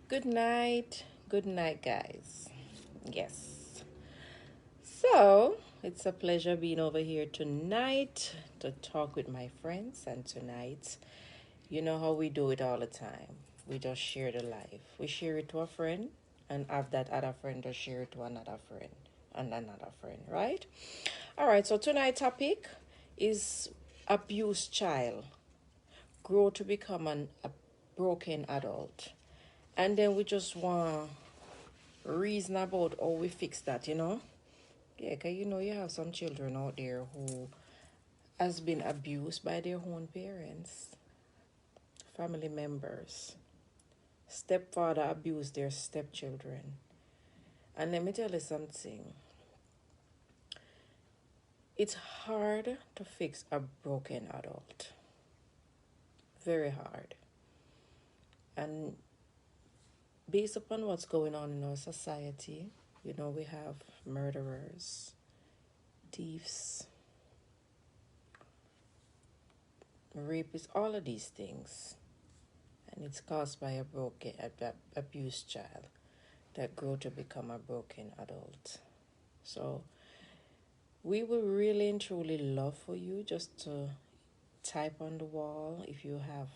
Good night, guys. Yes. So, it's a pleasure being over here tonight to talk with my friends. And tonight, you know how we do it all the time. We just share the life. We share it to a friend and have that other friend to share it to another friend and another friend, right? All right, so tonight's topic is abused child grow to become a broken adult. And then we just want reason about how we fix that, you know? Yeah, because you know you have some children out there who has been abused by their own parents, family members. Stepfather abused their stepchildren. And let me tell you something. It's hard to fix a broken adult. Very hard. And based upon what's going on in our society, you know, we have murderers, thieves, rapists, all of these things. And it's caused by a abused child that grow to become a broken adult. So we would really and truly love for you just to type on the wall if you have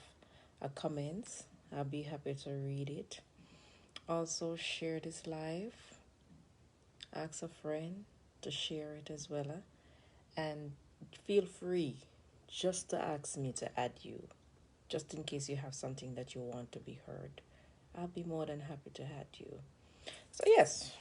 a comment. I'll be happy to read it. Also share this live. Ask a friend to share it as well. And feel free just to ask me to add you, just in case you have something that you want to be heard. I'll be more than happy to add you. So, yes,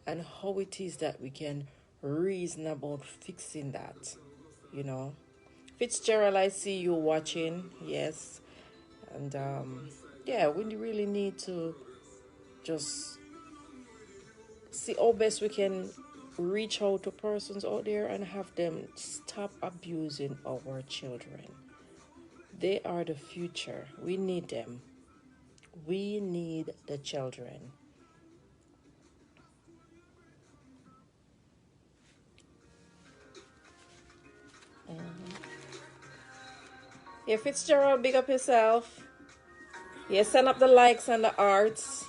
and how it is that we can reason about fixing that, you know. Fitzgerald, I see you watching, yes. And yeah, we really need to just see how best we can reach out to persons out there and have them stop abusing our children. They are the future. We need them. We need the children. Yeah, Fitzgerald, big up yourself. Yeah, send up the likes and the hearts.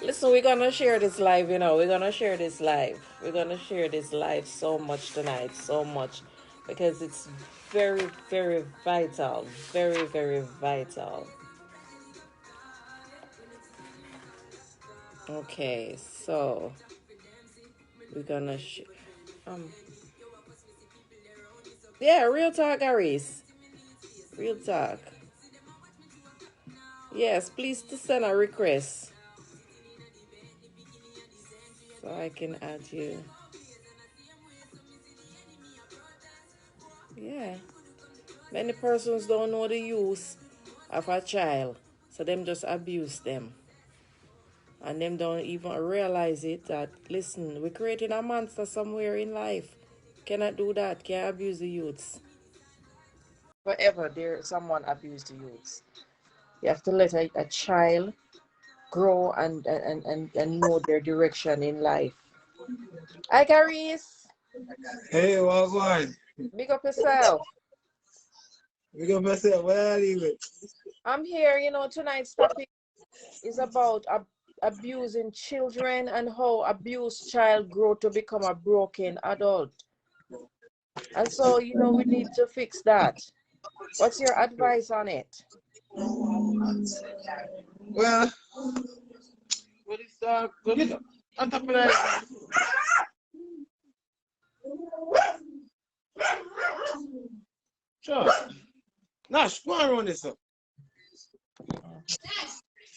Listen, we're gonna share this live, you know. We're gonna share this live. We're gonna share this live so much tonight, so much. Because it's very, very vital. Very, very vital. Okay, so we're gonna um yeah, real talk, Aris. Real talk. Yes, please to send a request so I can add you. Yeah. Many persons don't know the use of a child, so them just abuse them. And them don't even realize it that listen, we're creating a monster somewhere in life. Cannot do that, can't abuse the youths. Forever there someone abuse the youths. You have to let a child grow and know their direction in life. Hi Caris. Hey, what going? Big up yourself. We go myself. Where are you? I'm here, tonight's topic is about abusing children and how abused child grow to become a broken adult. And so, we need to fix that. What's your advice on it? Well, what is go get on top of that. Sure. Nash, go on run this up.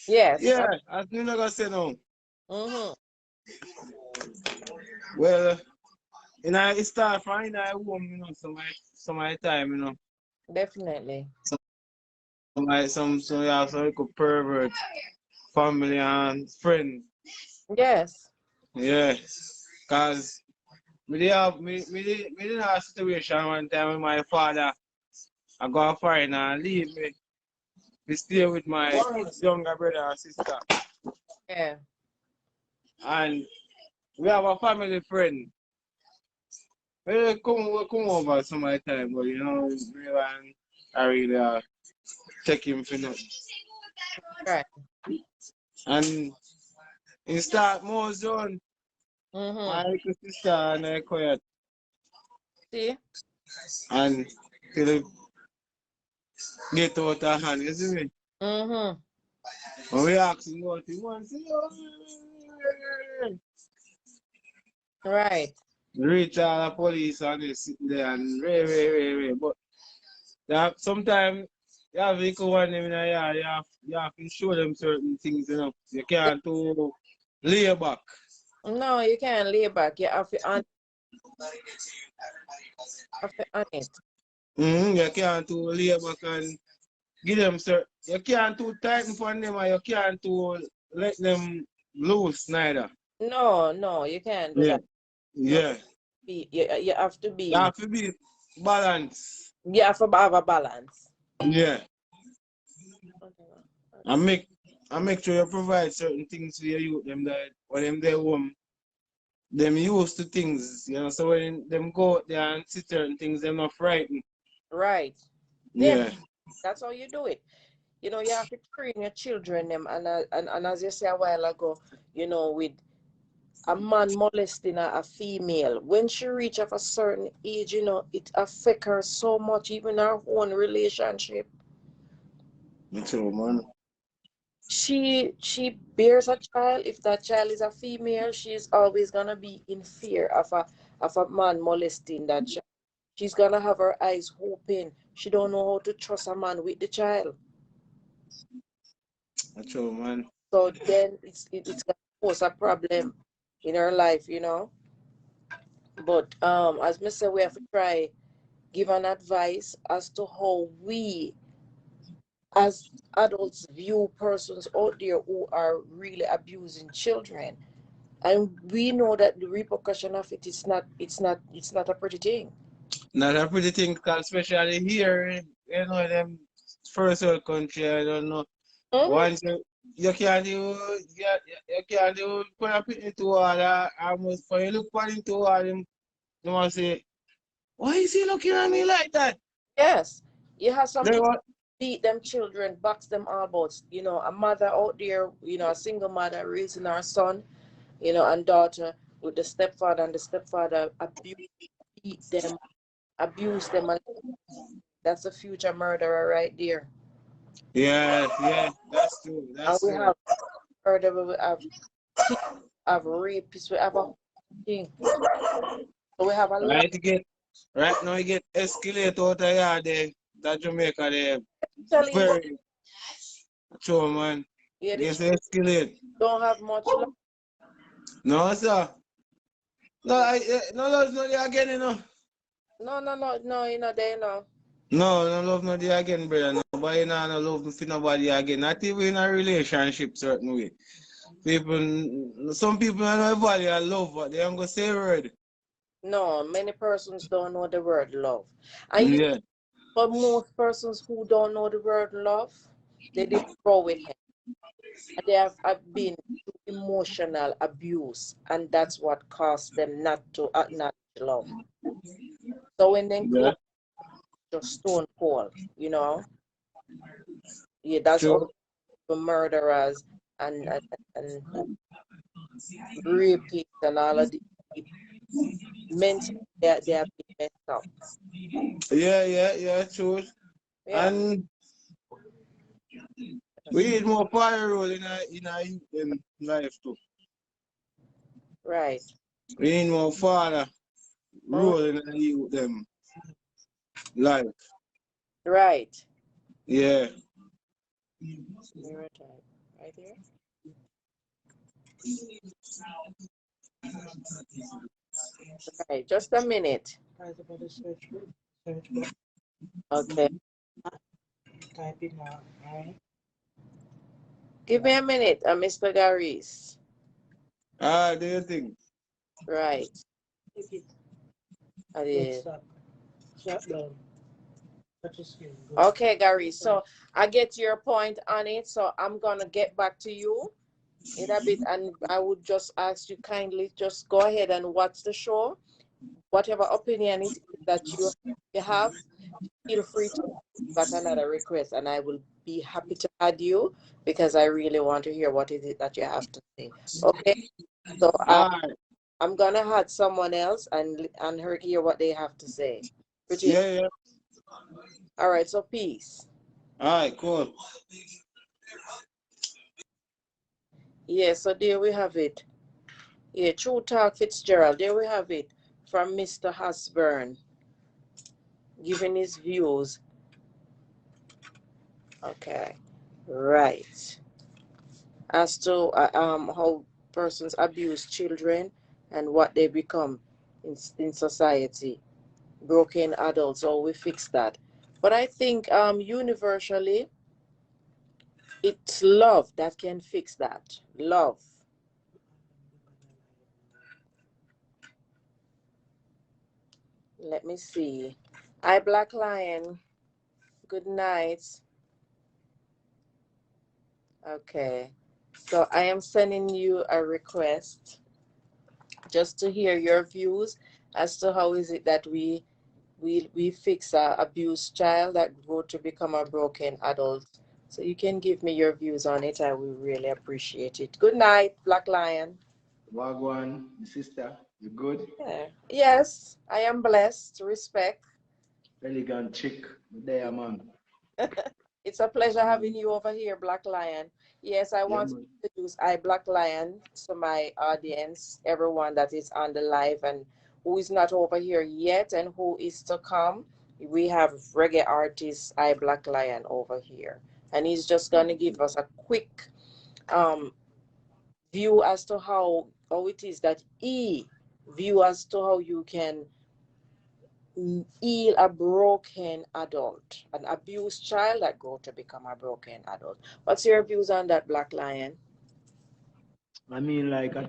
Yes. Yeah, as you not gonna say no. Mm-hmm. Well, it start from in I home, some of the time, Definitely. Some you have some little pervert family and friends. Yes. Yeah. Cause me did have a situation one time with my father. I got foreign and leave me. We stay with my younger brother and sister. Yeah. And we have a family friend. We come over some of the time, but me and I really check him for nothing. Right. And he start more zone. Mm-hmm. My little sister and I quiet. See? And till it get out of hand, you see me? Mm-hmm. When we ask him what he wants, Right. reach all the police and they sitting there and But sometimes you have to go on them in a yard, you have to show them certain things, You can't do lay back. No, you can't lay back. You have to on it. You can't do lay back and give them certain. You can't too tighten upon them or you can't too let them loose neither. No, no, you can't do Yeah. that. No, Yeah. you have to You be have to be balanced. you have to have a balance. Yeah. Okay. And make sure you provide certain things for your youth, them that when them they home, them used to things, so when them go out there and see certain things, them not frightened. Right. Yeah, Yeah. that's how you do it. You have to train your children them and as you said a while ago, with a man molesting a female, when she reach of a certain age, it affect her so much, even her own relationship. That's all, man. She bears a child. If that child is a female, she's always gonna be in fear of a man molesting that child. She's gonna have her eyes open. She don't know how to trust a man with the child. That's all, man. So then it's gonna cause a problem in her life. But as me say, we have to try give an advice as to how we as adults view persons out there who are really abusing children. And we know that the repercussion of it is not a pretty thing. Not a pretty thing, 'cause especially here, them first world country, I don't know. Mm-hmm. Once you can't you can't do put a pit into water, almost for you look for into water, you want to say, why is he looking at me like that? Yes. You have some They kids want, beat them children, box them all about. You know, a mother out there, you know, a single mother raising her son, you know, and daughter with the stepfather, and the stepfather beat them, abuse them, and that's a future murderer right there. Yeah, yeah, that's true. And That's we true. have murder, we have thief, we have rapists, we have a whole thing. So we have a lot. Right to get right now you get escalate out of here there. That Jamaica there. Actually, but Very true, man. yeah, the Yes, children escalate. don't have much love. No, sir. No, No, no love no there again, you know. no, you know, they know. No, no love no there again, brother. Nobody no love for nobody again. Not even in a relationship certain way. People, some people don't know value and love, but they don't go say a word. No, many persons don't know the word love. And you, Yeah. for most persons who don't know the word love, they didn't grow with him. And they have been through emotional abuse, and that's what caused them not to acknowledge love. So when they grow Yeah. up to stone cold, you know, yeah, that's how True. the murderers and rapists and all of the people, mentally they have been messed up. Yeah, yeah, yeah, true. Yeah, And we need more fire role in our youth in life too. right. We need more father Mm, role in our youth them life. right. Yeah. Mirror type. Right there. Right. Just a minute. Guys, about the search bar. Okay. Type in I. Give me a minute, Mr. Garis. Ah, do you think? Right. Take it. I Don't did. stop. Shut down. Touch the screen. Go. Okay, Gary. So Search. I get your point on it. So I'm gonna get back to you in a bit, and I would just ask you kindly just go ahead and watch the show. Whatever opinion it is that you have, feel free to got another request, and I will be happy to add you because I really want to hear what it is that you have to say. Okay. So Ah, I'm gonna add someone else and hear what they have to say. Pretty. yeah, yeah. All right. So peace. All right, cool. Yeah. So there we have it. Yeah. True Talk Fitzgerald. There we have it from Mr. Hasburn giving his views. Okay. Right. As to how persons abuse children and what they become in society. Broken adults. So we fix that. But I think universally it's love that can fix that. Love. Let me see. I Black Lion. Good night. Okay. So I am sending you a request just to hear your views as to how is it that we fix a abused child that grow to become a broken adult. So you can give me your views on it. I will really appreciate it. Good night, Black Lion. Wagwan, sister, you good? Yeah. Yes, I am blessed. Respect. Elegant chick, there, man. It's a pleasure having Mm, you over here, Black Lion. Yes, I yeah, want to man. introduce I Black Lion to my audience, everyone that is on the live and who is not over here yet and who is to come. We have reggae artist I Black Lion over here, and he's just gonna give us a quick um view as to how it is that he view as to how you can heal a broken adult, an abused child that grow to become a broken adult. What's your views on that, Black Lion? I mean, like, I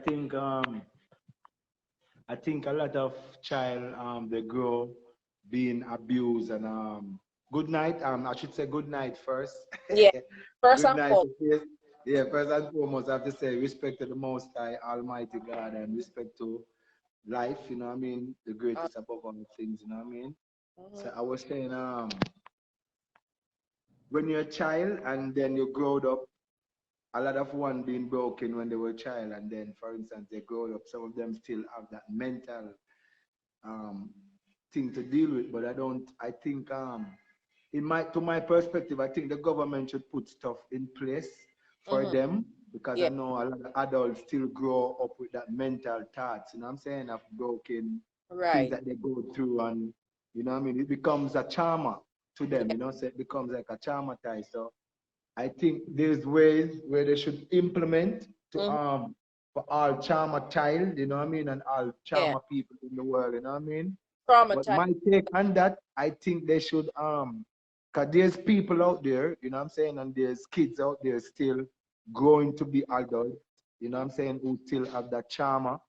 think a lot of child, they grow being abused and, good night. I should say good night first. Yeah, first Good and night. foremost. Yeah, first and foremost, I have to say respect to the Most High, Almighty God, and respect to life. You know what I mean? The greatest above all things. You know what I mean? So Mhm. I was saying, when you're a child and then you grow up, a lot of one being broken when they were a child, and then, for instance, they grow up. Some of them still have that mental um, thing to deal with. But I don't. I think, to my perspective, I think the government should put stuff in place for Mm-hmm. them because I Yeah. know a lot of adults still grow up with that mental thoughts. You know what I'm saying? Of broken things Right. that they go through, and you know what I mean. It becomes a trauma to them. Yeah. You know, so it becomes like a traumatized. So I think there's ways where they should implement to Mm-hmm. for all trauma child, you know what I mean, and all Yeah. trauma people in the world, you know what I mean. But Traumatized. my take on that, I think they should cause there's people out there, you know what I'm saying, and there's kids out there still growing to be adult, you know what I'm saying, who still have that trauma.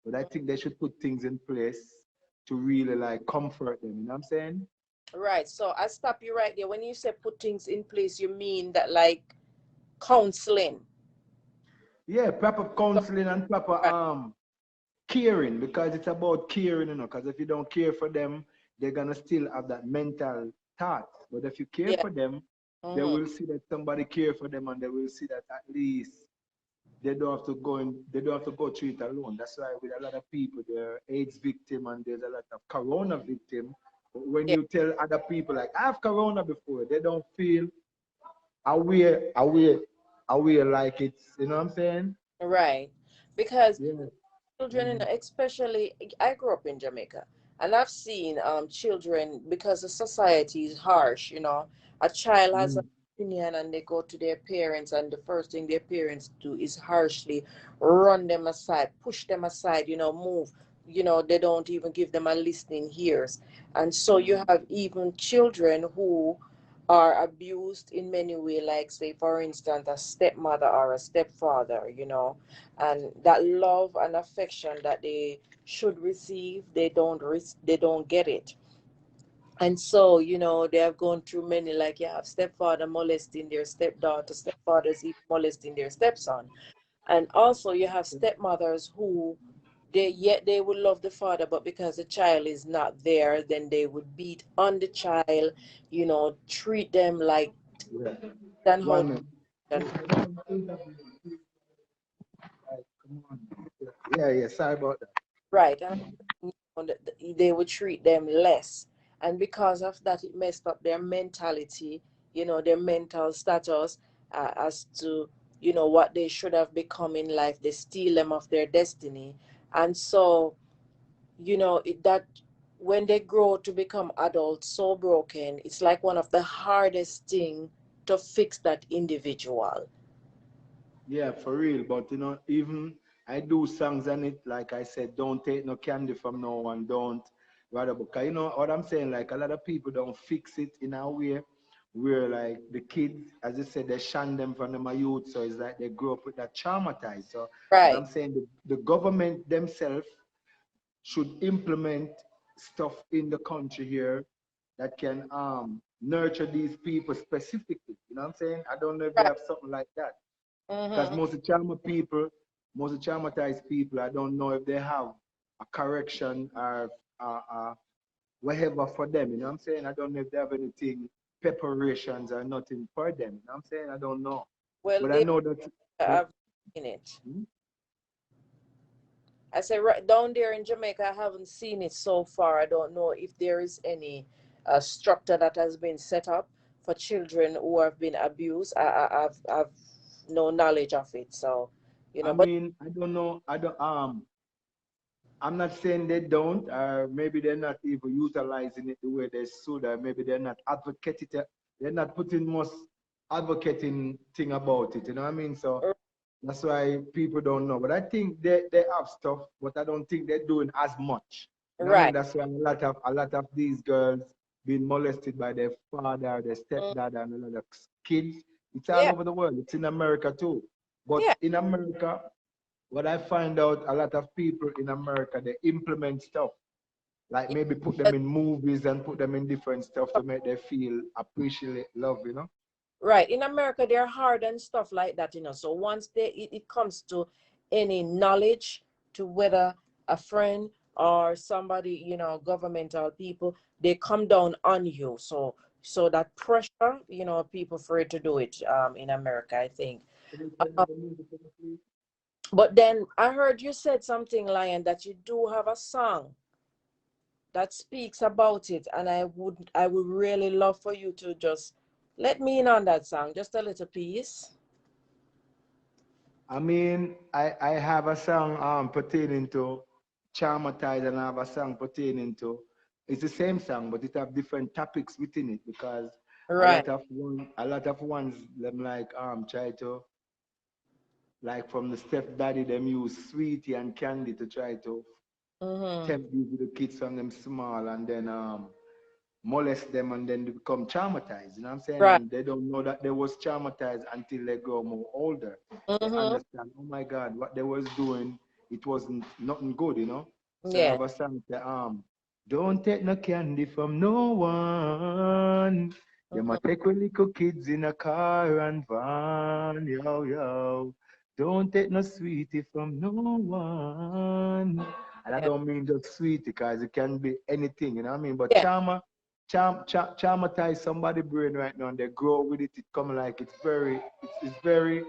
But I think they should put things in place to really like comfort them, you know what I'm saying? Right. So I stop you right there. When you say put things in place, you mean that like counseling. Yeah, proper So, counseling and proper right. caring, because it's about caring, you know, because if you don't care for them, they're gonna still have that mental thought. But if you care Yeah. for them, they Mm-hmm. will see that somebody care for them, and they will see that at least they don't have to go through it alone. That's why with a lot of people, they're AIDS victim and there's a lot of corona victim. But when Yeah. you tell other people like I have corona before, they don't feel aware, like it's, you know what I'm saying? Right. Because Yeah. children, Mhm. especially, I grew up in Jamaica, and I've seen children, because the society is harsh. A child has an Mhm. opinion and they go to their parents, and the first thing their parents do is harshly run them aside, push them aside, move. They don't even give them a listening ears. And so you have even children who are abused in many ways, like, say, for instance, a stepmother or a stepfather, and that love and affection that they should receive, they don't get it. And so, they have gone through many, like, you have stepfather molesting their stepdaughter, stepfathers even molesting their stepson. And also you have stepmothers who, they would love the father, but because the child is not there, then they would beat on the child, treat them like Yeah. than how. One minute. And Right, come on. Yeah, yeah. Sorry about that. right, and they would treat them less, and because of that, it messed up their mentality, their mental status, as to what they should have become in life. They steal them of their destiny. And so, that when they grow to become adults so broken, it's like one of the hardest thing to fix that individual. Yeah, for real. But even I do songs on it. Like I said, don't take no candy from no one. Don't rather because you know what I'm saying. Like a lot of people don't fix it in a way where like the kids, as I said, they shun them from them a youth. So it's like they grow up with that traumatized. So what I'm Right. saying, the government themselves should implement stuff in the country here that can nurture these people specifically. You know what I'm saying? I don't know if they Right. have something like that. Because Mm-hmm. most of traumatized people, I don't know if they have a correction or whatever for them. You know what I'm saying? I don't know if they have anything, preparations or nothing for them. You know what I'm saying? I don't know. Well, But I they know that, but have in it. hmm? I say, right down there in Jamaica, I haven't seen it so far. I don't know if there is any structure that has been set up for children who have been abused. I've no knowledge of it. So, I but mean, I don't know. I'm not saying they don't, or maybe they're not even utilizing it the way they should, or maybe they're not advocating it. They're not putting most advocating thing about it. You know what I mean? So that's why people don't know. But I think they have stuff, but I don't think they're doing as much. You know what I mean? right. That's why a lot of these girls being molested by their father, their Mm, stepdad, and a lot of kids. It's all yeah. over the world. It's in America too. But Yeah. in America, what I find out, a lot of people in America, they implement stuff, like maybe put them Yeah. in movies and put them in different stuff to make them feel appreciate love, you know? Right. In America, they're hard and stuff like that, So once it comes to any knowledge, to whether a friend or somebody, governmental people, they come down on you. So So that pressure, people afraid to do it in America, I think. Um, but then I heard you said something, Lion, that you do have a song that speaks about it, and I would really love for you to just let me in on that song, just a little piece. I mean, I have a song pertaining to traumatized, and I have a song pertaining to, it's the same song, but it have different topics within it, because Right. a lot of ones them like try to, like from the stepdaddy them use sweetie and candy to try to Mm-hmm. tempt these little kids from them small, and then molest them, and then they become traumatized. You know what I'm saying? Right. And they don't know that they was traumatized until they grow more older. They Mm-hmm. understand, oh my God, what they was doing, it wasn't nothing good, you know? So I Yeah. have a song that don't take no candy from no one. Them a Mm-hmm. take with little kids in a car and van, yo yo. Don't take no sweetie from no one. And I Yeah. don't mean just sweetie, because it can be anything, you know what I mean? But Yeah. traumatize somebody brain right now, and they grow with it. It come like it's very, it's very,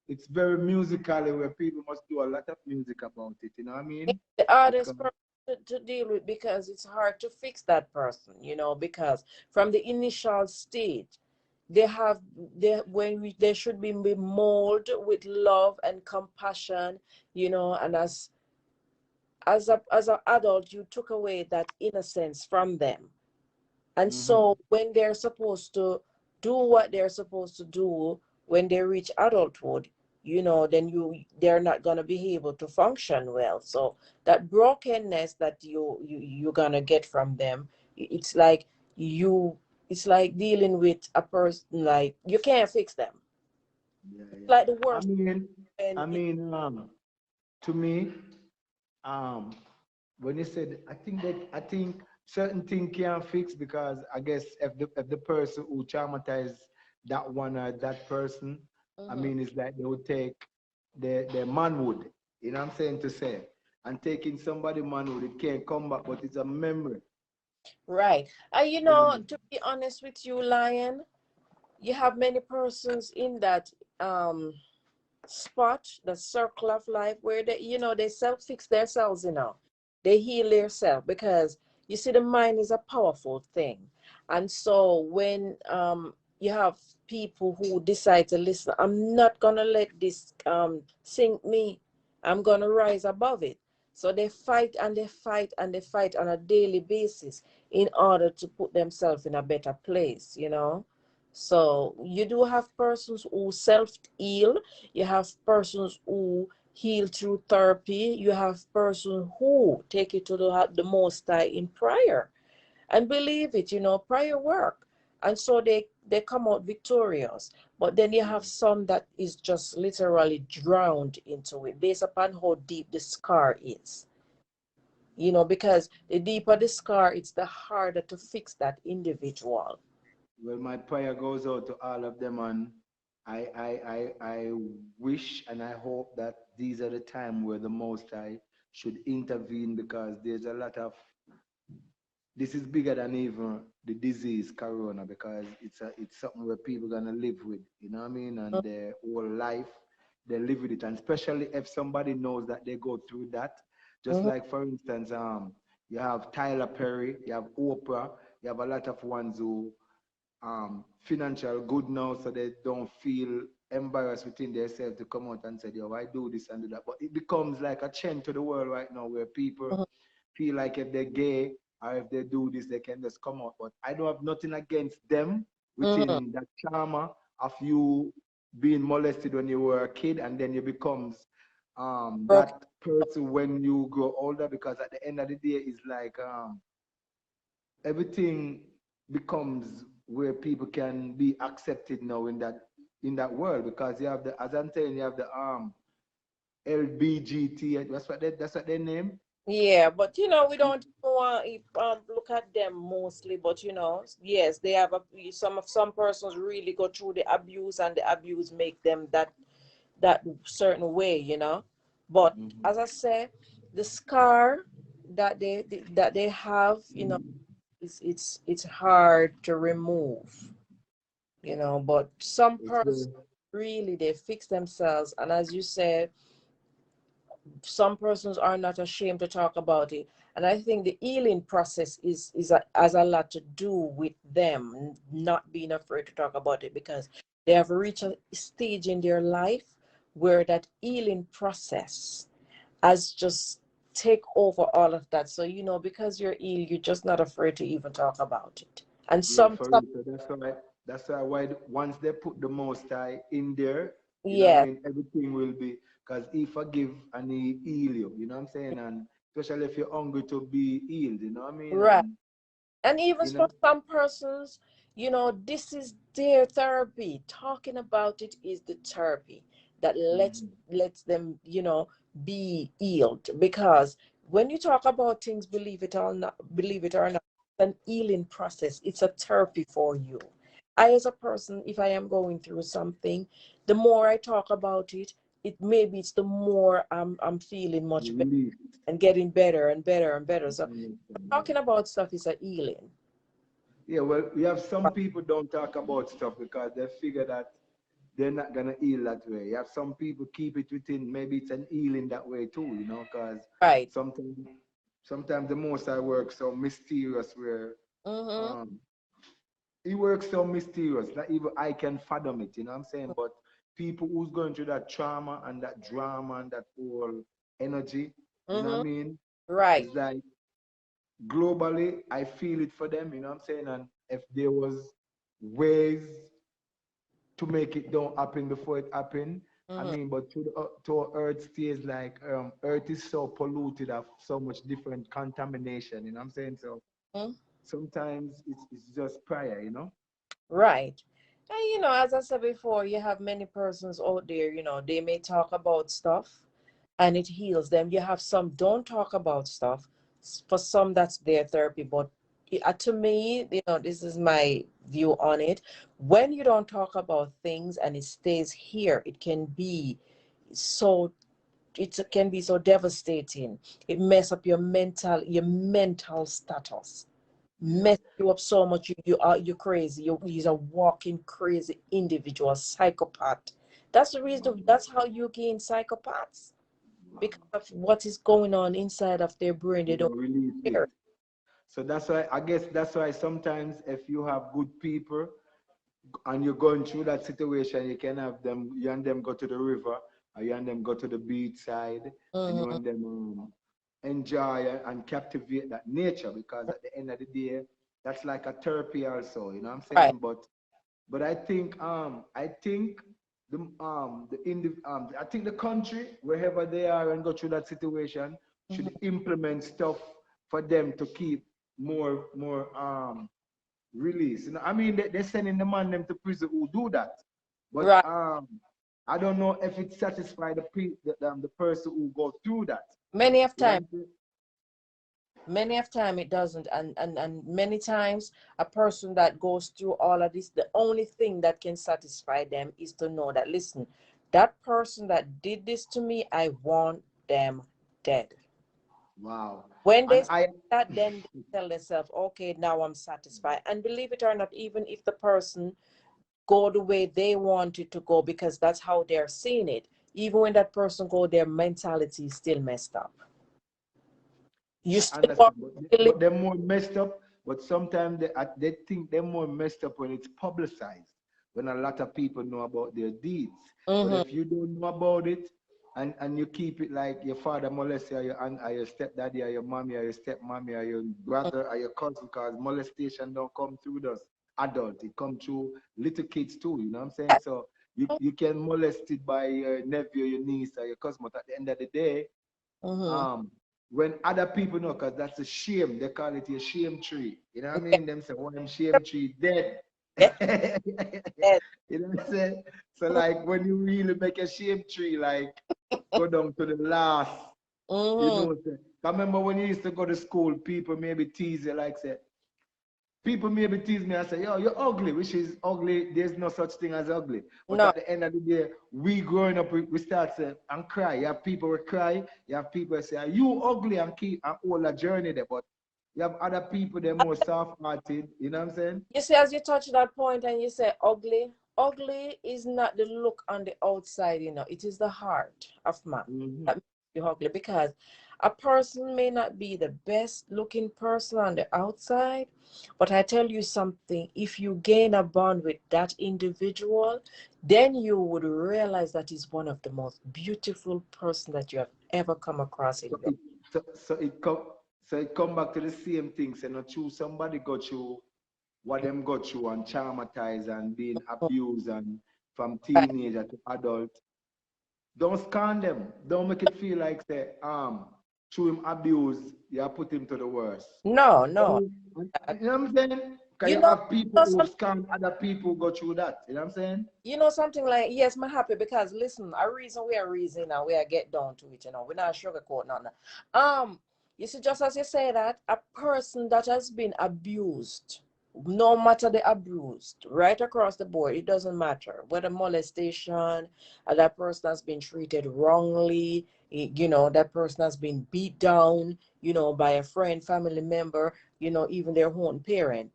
it's very musically, where people must do a lot of music about it. You know what I It's mean? the hardest Because person to deal with, because it's hard to fix that person, because from the initial stage, they have they should be molded with love and compassion, and as an adult, you took away that innocence from them. And hmm so when they're supposed to do what they're supposed to do when they reach adulthood, then they're not gonna be able to function well. So that brokenness that you're gonna get from them, it's like you it's like dealing with a person, like you can't fix them. yeah, It's yeah. like the I worst. mean, And I mean, to me, um, when you said, I think certain thing can't fix, because I guess if the person who traumatized that one or that person, I Mhm. mean, it's like they would take their manhood, you know what I'm saying to say, and taking somebody manhood, it can't come back, but it's a memory. Right. You know what I mean? To be honest with you, Lion, you have many persons in that um spot, the circle of life, where they self fix themselves, they heal themselves, because you see, the mind is a powerful thing. And so when you have people who decide to listen, I'm not gonna let this sink me, I'm gonna rise above it. So they fight and they fight and they fight on a daily basis in order to put themselves in a better place. So you do have persons who self heal, you have persons who heal through therapy, you have persons who take it to the Most High in prayer and believe it, prayer work. And so they come out victorious. But then you have some that is just literally drowned into it based upon how deep the scar is. Because the deeper the scar, it's the harder to fix that individual. Well, my prayer goes out to all of them, and I wish and I hope that these are the time where the Most High should intervene, because there's a lot of, this is bigger than even the disease corona, because it's something where people gonna live with, you know what I mean, and their whole life they live with it, and especially if somebody knows that they go through that, just Mhm. like for instance, you have Tyler Perry, you have Oprah, you have a lot of ones who financial good now, so they don't feel embarrassed within themselves to come out and say, yo, I do this and do that. But it becomes like a trend to the world right now, where people Mhm. feel like if they're gay or if they do this, they can just come out. But I don't have nothing against them Mhm. within that trauma of you being molested when you were a kid, and then you becomes Broken. that person when you grow older, because at the end of the day, it's like everything becomes where people can be accepted now in that world, because you have the, as I'm saying, you have the LBGT. That's what they name. Yeah, but we don't want to look at them mostly, but yes, they have some persons really go through the abuse, and the abuse make them that certain way. But Mhm. as I say, the scar that they have, it's hard to remove, but some It's persons really they fix themselves, and as you said, some persons are not ashamed to talk about it. And I think the healing process has a lot to do with them not being afraid to talk about it, because they have reached a stage in their life where that healing process has just take over all of that. So because you're ill, you're just not afraid to even talk about it. And yeah, for sometimes, real. So that's why once they put the Most High in there, you know what I yeah, mean, everything will be, because He forgive and He heal you, you know what I'm saying? And especially if you're hungry to be healed, you know what I mean? right. And And even you for know, some persons, this is their therapy. Talking about it is the therapy that mhm. lets them, be healed. Because when you talk about things, believe it or not, it's an healing process. It's a therapy for you. I, as a person, if I am going through something, the more I talk about it, it's the more I'm feeling You much better relief. and getting better and better and better. I So understand, yeah. talking about stuff is a healing. Yeah, well, we have some people don't talk about stuff because they figure that they're not gonna heal that way. You have some people keep it within. Maybe it's an healing that way too, because Right. sometimes, sometimes the Most I work so mysterious where Mm-hmm. um he works so mysterious that even I can fathom it. You know what I'm saying? But people who's going through that trauma and that drama and that whole energy, you know what Mm-hmm. I mean? Right. It's like globally, I feel it for them. You know what I'm saying? And if there was ways to make it don't happen before it happen. I Mm-hmm. mean, but to Earth stays like Earth is so polluted of so much different contamination. You know what I'm saying? So Mm-hmm. sometimes it's just prayer. Right. And as I said before, you have many persons out there, they may talk about stuff and it heals them. You have some don't talk about stuff. For some, that's their therapy. But to me, this is my view on it. When you don't talk about things and it stays here, so it can be so devastating. It mess up your mental status, Yeah. mess you up so much. You're crazy. You're a walking crazy individual, psychopath. That's the reason. That's how you gain psychopaths, because of what is going on inside of their brain. They They don't don't release it. care. So that's why I guess that's why sometimes if you have good people and you're going through that situation, you can have them, you and them go to the river, or you and them go to the beach side, and you Hmm. and them enjoy and captivate that nature because at the end of the day, that's like a therapy also, you know what I'm Right. saying? But I think the country, wherever they are and go through that situation, should Hmm. implement stuff for them to keep more release. I mean, they're sending the man them to prison who do that, but Right. I don't know if it satisfies the person who go through that. Many of You know what time, I'm saying? it doesn't, and many times a person that goes through all of this, the only thing that can satisfy them is to know that, listen, that person that did this to me, I want them dead. Wow. When they And say I that, then they tell themselves, okay, now I'm satisfied. And believe it or not, even if the person go the way they want it to go, because that's how they're seeing it, even when that person go, their mentality is still messed up. You I still want understand, but to live. they're more messed up. But sometimes they think they're more messed up when it's publicized, when a lot of people know about their deeds. But Hmm. if you don't know about it, and you keep it like your father molested or your aunt or your stepdaddy or your mommy or your stepmommy or your brother or your cousin, because molestation don't come through those adults, it come through little kids too. You know what I'm saying? So you can molest it by your nephew, your niece, or your cousin. But at the end of the day, Hmm. um, when other people know, because that's a shame, they call it a shame tree. You know what I Yeah, mean? Them say, oh, them shame tree dead. yeah, yeah. You know what I'm saying? So like when you really make a shame tree, like go down to the last, Hmm. say, I remember when you used to go to school, people maybe tease you like say, people maybe tease me and say, yo, you're ugly, which is ugly. There's no such thing as ugly. But No. at the end of the day, we growing up, we start saying and cry. You have people who cry. You have people who say, are you ugly and keep and all a journey there. But You have other people, they're more soft-hearted. You know what I'm saying? You see, as you touch that point and you say ugly, ugly is not the look on the outside, it is the heart of man Mm-hmm. that makes you ugly, because a person may not be the best looking person on the outside, but I tell you something, if you gain a bond with that individual, then you would realize that is one of the most beautiful person that you have ever come across in So your it so it come back to the same thing. So not true somebody got you what them got you and traumatized and being abused and from life. teenager to adult. Don't scorn them. Don't make it feel like say, through him abuse, you put him to the worst. No, no. You know what I'm saying? Because You you know, have people you know who something. scorn other people go through that. You know what I'm saying? Something like, yes, I'm happy because listen, a reason we are reason and we are get down to it, we're not sugarcoat nothing. You see, just as you say that, a person that has been abused, no matter the abused, right across the board, it doesn't matter whether molestation, that person has been treated wrongly, that person has been beat down, by a friend, family member, even their own parent.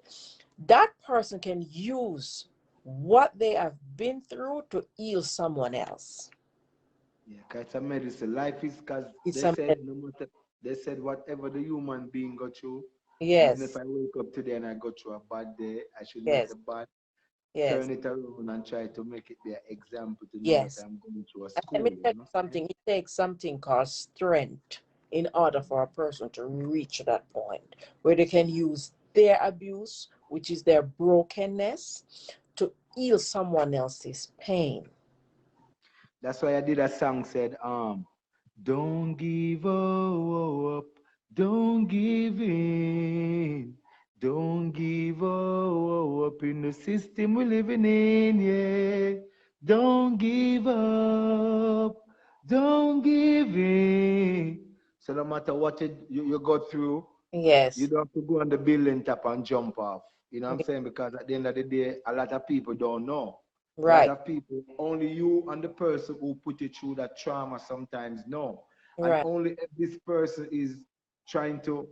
That person can use what they have been through to heal someone else. Yeah, 'cause it's a medicine. Life is because It's they a said no matter they said whatever the human being go through, even if yes, I wake up today and I go through a bad day, I should let yes, the bad yes, turn it around and try to make it be an example to know that yes. I'm going through a And let me school, tell you you know? something. It takes something called strength in order for a person to reach that point where they can use their abuse, which is their brokenness, to heal someone else's pain. That's why I did a song said, don't give up, don't give in, don't give up in the system we're living in, yeah. Don't give up, don't give in. So no matter what you go through, you Yes, don't have to go on the building top and jump off. You know what I'm saying? Because at the end of the day, a lot of people don't know. A lot right, of people, only you and the person who put you through that trauma sometimes know. And right. only if this person is trying to,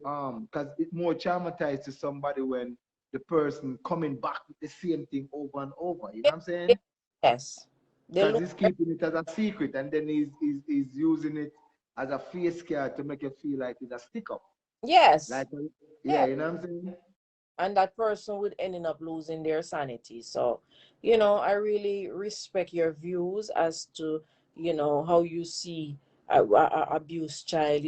because it's more traumatized to somebody when the person coming back with the same thing over and over. You know what I'm saying? Yes. They Because look, he's keeping it as a secret and then he's using it as a face card to make you feel like it's a stick up. yes, Like, yeah, yes. you know what I'm saying? And that person would end up losing their sanity. So, I really respect your views as to, how you see a abused child,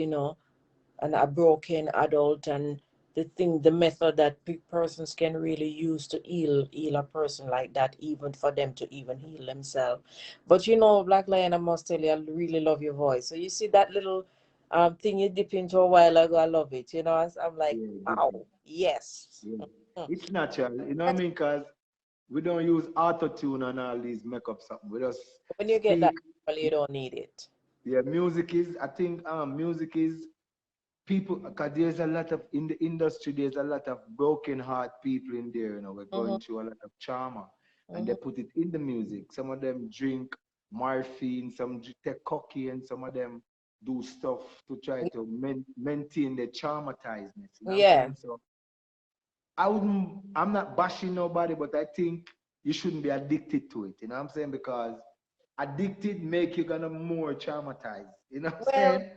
and a broken adult, and the method that persons can really use to heal a person like that, even for them to even heal themselves. But Black Lion, I must tell you, I really love your voice. So you see that little thing you dip into a while ago, I love it. I'm like, Yeah, wow, yes. yeah. Mhm. It's natural, you know what I mean? Because we don't use auto tune and all these makeup something. We just When you get that, speak. well, you don't need it. Yeah, music is, I think music is people, because there's a lot of, in the industry, there's a lot of broken heart people in there, we're Mm-hmm, going through a lot of trauma. And they mm-hmm. put it in the music. Some of them drink morphine, some take cocaine, some of them do stuff to try to maintain their traumatizedness. You know what I'm Yeah. saying? So I'm not bashing nobody, but I think you shouldn't be addicted to it. You know what I'm saying? Because addicted make you gonna more traumatized. You know what I'm Well, saying?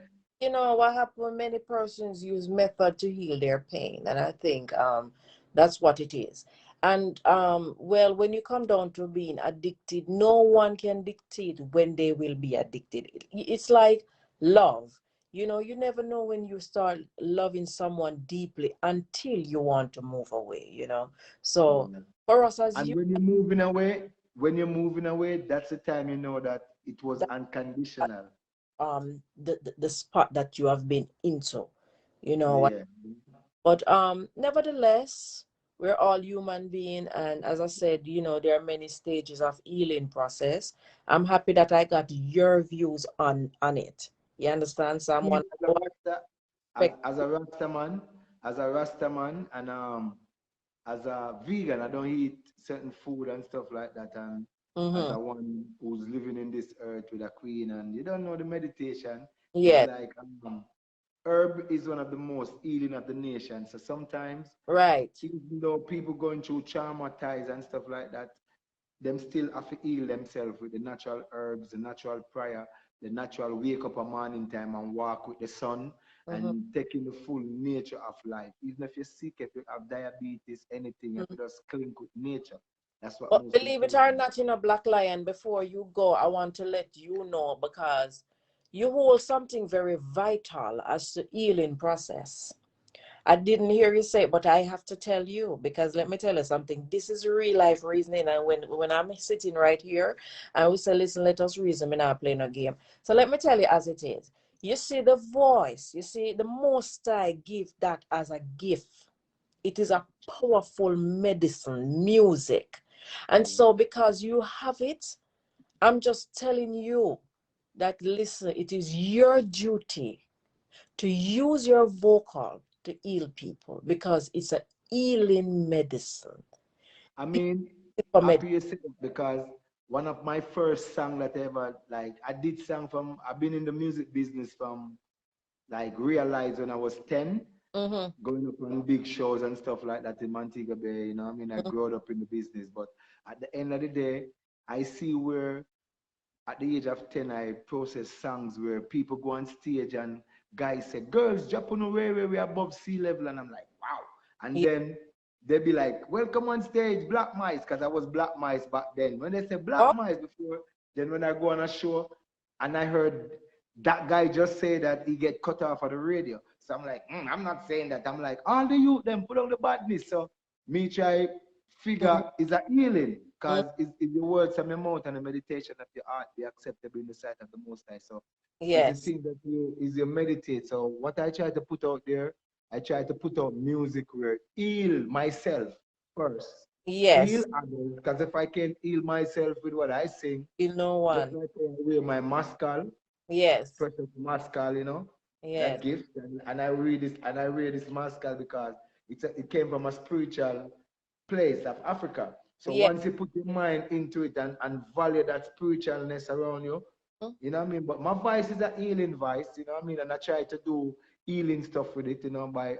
what happened, many persons use method to heal their pain, and I think that's what it is. And well, when you come down to being addicted, no one can dictate when they will be addicted. It's like love. You never know when you start loving someone deeply until you want to move away. So Yeah. for us as And you, when you're moving away, that's the time you know that it was unconditional. the spot that you have been into, what. Yeah. But nevertheless, we're all human being, and as I said, there are many stages of healing process. I'm happy that I got your views on it. You understand? Me, Someone as a Rasta man, and as a vegan, I don't eat certain food and stuff like that. And as Mm-hmm. a one who's living in this earth with a queen, and you don't know the meditation is Yes, like herb is one of the most healing of the nation. So sometimes, Right. even though people going through traumatized and stuff like that, them still have to heal themselves with the natural herbs, the natural prayer, the natural wake up a morning time and walk with the sun Mm-hmm. and taking the full nature of life. Even if you're sick, if you have diabetes, anything, you have to just cling with nature. That's what But most believe it or important. not, Black Lion, before you go, I want to let you know because you hold something very vital as the healing process. I didn't hear you say it, but I have to tell you because let me tell you something. This is real life reasoning, and when I'm sitting right here, and we say, "Listen, let us reason. We're not playing a game." So let me tell you as it is. You see the voice. You see the Most High give that as a gift. It is a powerful medicine, music, and so because you have it, I'm just telling you that listen. It is your duty to use your vocal to heal people because it's a healing medicine. I mean, It's for happy you said it because one of my first song that ever like I did song from I've been in the music business from like realized when I was 10, Mm-hmm. going up on big shows and stuff like that in Montego Bay, you know what I mean? I Mm-hmm. grew up in the business, but at the end of the day, I see where at the age of 10, I process songs where people go on stage and guys say, girls, jump on the way where we are above sea level. And I'm like, wow. And Yeah. then they be like, welcome on stage, Black Mice, because I was Black Mice back then. When they say Black Oh, Mice before, then when I go on a show and I heard that guy just say that he get cut off of the radio. So I'm like, I'm not saying that. I'm like, all the youth, them put on the badness. So me try figure mm-hmm. is a healing because it's the words of your mouth and the meditation of your heart be acceptable in the sight of the Most High. So it's the Yes. thing that you meditate. So what I try to put out there, I try to put out music where heal myself first, heal Yes. others. Because if I can heal myself with what I sing, You know just one. like I wear my mascal, Yes. precious mascal, that Yes. gift, and I wear this mascal because it came from a spiritual place of Africa. So Yes. once you put your mind into it and value that spiritualness around you, you know what I mean? But my voice is a healing voice, you know what I mean? And I try to do healing stuff with it, by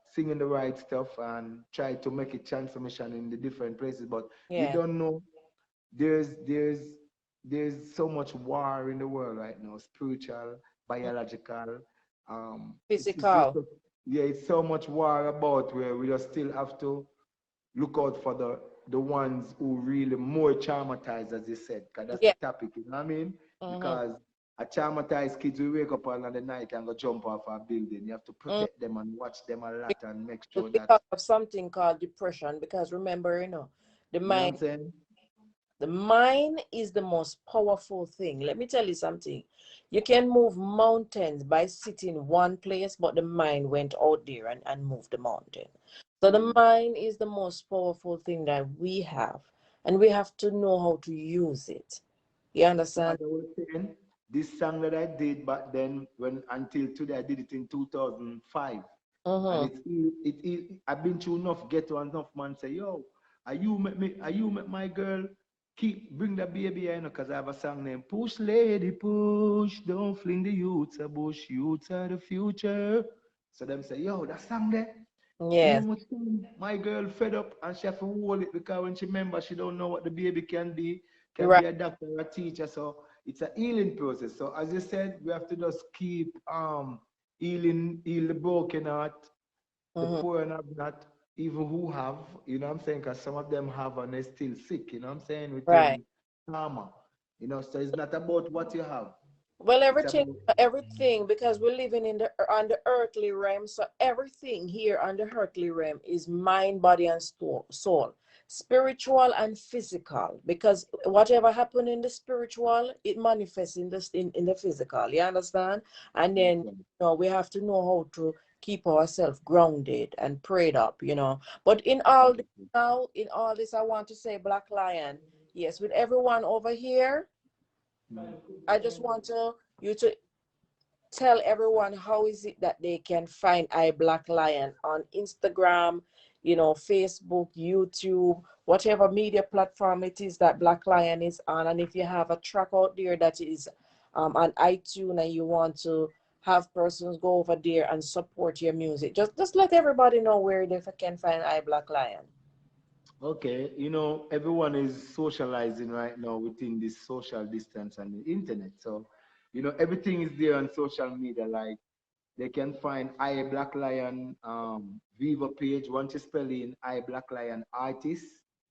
singing the right stuff and try to make a transformation in the different places. But you Yeah. don't know there's there's there's so much war in the world right now, spiritual, biological. It's just Physical. yeah, it's so much war about where we just still have to look out for the ones who really more traumatized, as you said, because that's the Yeah. topic, you know what I mean? Mm-hmm. Because a traumatized kids will wake up on the night and go jump off a building. You have to Mm. protect them and watch them a lot and make sure that Because of something called depression. Because remember, the you know what mind I'm saying? The mind is the most powerful thing. Let me tell you something. You can move mountains by sitting one place, but the mind went out there and moved the mountain. So the mind is the most powerful thing that we have, and we have to know how to use it. You So as understand? I was saying, this song that I did back then, when until today, I did it in 2005, and Mm-hmm. I've been through enough ghetto and enough man say, yo, are you make my girl bring the baby in, because I have a song named Push Lady Push, don't fling the youths a bush, youths are the future. So them say, yo, that song there. You know Yes. what my girl fed up and she have to hold it because when she remember she don't know what the baby can Right. be a doctor or a teacher. So it's a healing process. So as you said, we have to just keep heal the broken heart, the Mm-hmm. poor and have not, even who have, you know what I'm saying? Because some of them have and they're still sick, you know what I'm saying? Right. Within trauma. So it's not about what you have. Well, It's everything, about everything, because we're living in the on the earthly realm, so everything here on the earthly realm is mind, body, and soul, spiritual and physical. Because whatever happened in the spiritual, it manifests in the physical. You understand? And then we have to know how to keep ourselves grounded and prayed up. But in all this, I want to say, Black Lion, yes, with everyone over here. I just want you to tell everyone how is it that they can find I Black Lion on Instagram, Facebook, YouTube, whatever media platform it is that Black Lion is on. And if you have a track out there that is on iTunes and you want to have persons go over there and support your music. Just let everybody know where they can find I Black Lion. Okay, you know, everyone is socializing right now within this social distance and the internet. So, you know, everything is there on social media. Like they can find I Black Lion Viva page. Once you spell in I Black Lion artist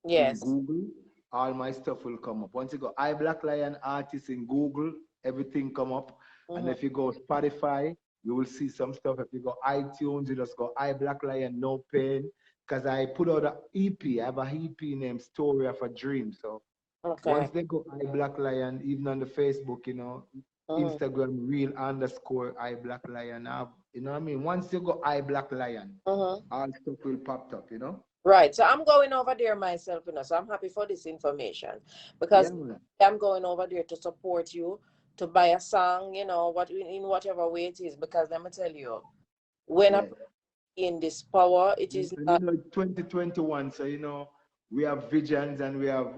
in Yes. Google, all my stuff will come up. Once you go I Black Lion artist in Google, everything come up. And if you go Spotify, you will see some stuff. If you go iTunes, you just go I Black Lion No Pain. Because I put out an EP. I have an EP named Story of a Dream. So Okay. once they go I Black Lion, even on the Facebook, you know, Instagram real underscore I Black Lion. You know what I mean? Once you go I Black Lion, all stuff will pop up, you know? Right. So I'm going over there myself, you know. So I'm happy for this information because I'm going over there to support you, to buy a song, you know, what in whatever way it is. Because let me tell you, when I'm in this power, it is not. You know, 2021. So you know, we have visions and we have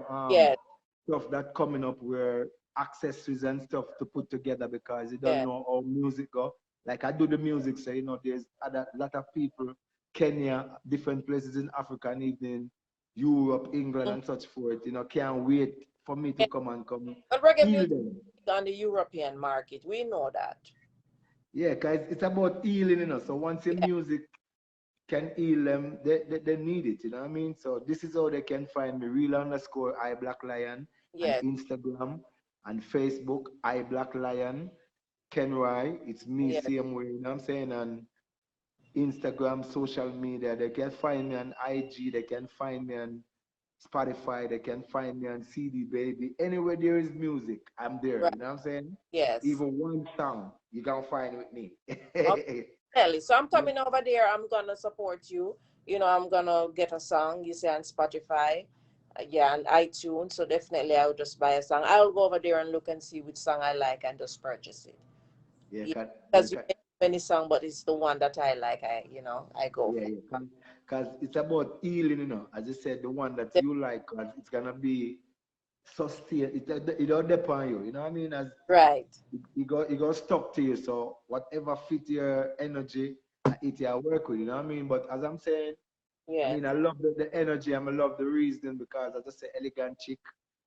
stuff that coming up where accessories and stuff to put together because you don't know how music go. Like I do the music, so you know, there's a lot of people, Kenya, different places in Africa, and even Europe, England, and such forth. You know, can't wait for me to come and But reggae heal music them. on the European market, we know that. Yeah, because it's about healing, you know. So once your music can heal them, they need it, you know what I mean? So this is how they can find me, real underscore I Black Lion, on Instagram and Facebook, I Black Lion, Ken Roy, it's me same way, you know what I'm saying? And Instagram, social media, they can find me on IG, they can find me on Spotify, they can find me on CD Baby. Anywhere there is music, I'm there, you know what I'm saying? Yes. Even one song, you can find with me. Okay. So I'm coming over there. I'm gonna support you. You know, I'm gonna get a song. You say on Spotify, and iTunes. So definitely, I'll just buy a song. I'll go over there and look and see which song I like and just purchase it. Because you make many songs, but it's the one that I like. I go for. Because it's about healing, you know. As I said, the one that you like, cause it's gonna be sustained. It don't depend on you. You know what I mean? As it go stuck to you. So whatever fit your energy, it your work with. You know what I mean? But as I'm saying, I mean, I love the energy and I love the reasoning because as I say, elegant chick,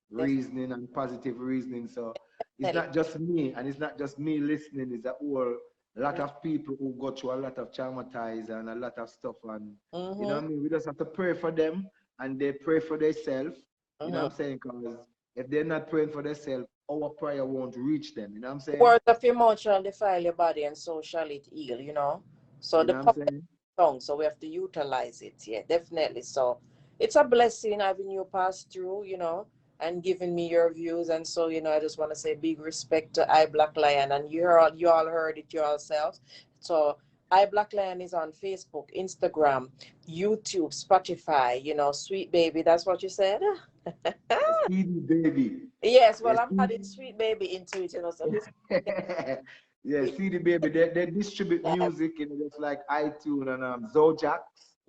reasoning and positive reasoning. So it's not just me, and it's not just me listening. It's a whole lot of people who go through a lot of traumatized and a lot of stuff. And you know what I mean? We just have to pray for them and they pray for themselves. You know what I'm saying? Because if they're not praying for themselves, our prayer won't reach them. You know what I'm saying? Words of your mouth shall defile your body, and so shall it heal, you know? So you the know what I'm saying? tongue, so we have to utilize it. Yeah, definitely. So it's a blessing having you pass through, you know, and giving me your views. And so, you know, I just want to say big respect to I Black Lion. And you all heard it yourselves. So I Black Lion is on Facebook, Instagram, YouTube, Spotify, you know, Sweet Baby. That's what you said? CD Baby. Yes, well, I'm adding Sweet Baby into it, you know. So this yeah, CD Baby, they distribute music, you know, just like iTunes and Zojax.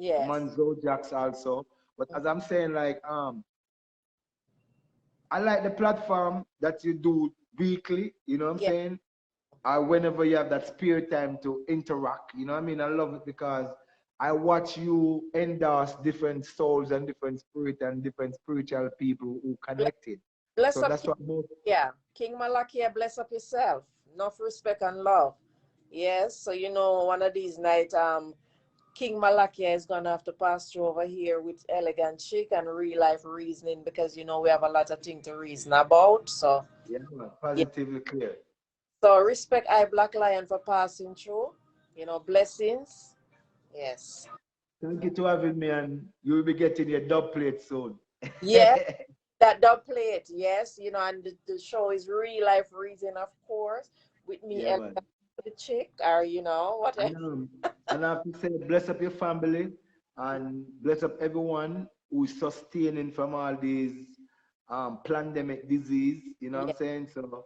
I'm on Zojax also. But as I'm saying, like I like the platform that you do weekly, you know what I'm saying? Or whenever you have that spare time to interact, you know what I mean? I love it because I watch you endorse different souls and different spirit and different spiritual people who connected. Bless so up, that's what King Malakia, bless up yourself. Enough respect and love. Yes, so you know, one of these nights, King Malakia is gonna have to pass through over here with Elegant Chick and Real Life Reasoning because you know we have a lot of things to reason about. So positively clear. So respect I Black Lion for passing through. You know, blessings. Yes. Thank you to having me, and you will be getting your dub plate soon. Yes, that dub plate. Yes, you know, and the show is Real Life Reason, of course, with me and the chick, or you know, whatever. And I have to say, bless up your family and bless up everyone who is sustaining from all these pandemic disease. You know what I'm saying? So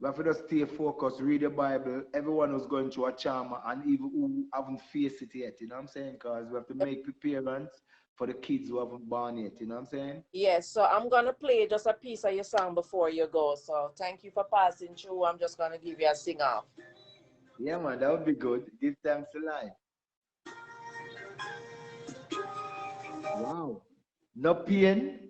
we have to just stay focused, read the Bible. Everyone who's going through a trauma and even who haven't faced it yet, you know what I'm saying? Because we have to make preparedness for the kids who haven't born yet, you know what I'm saying? Yes, so I'm going to play just a piece of your song before you go. So thank you for passing through. I'm just going to give you a sing off. Yeah, man, that would be good. Give thanks to life. Wow. No pain.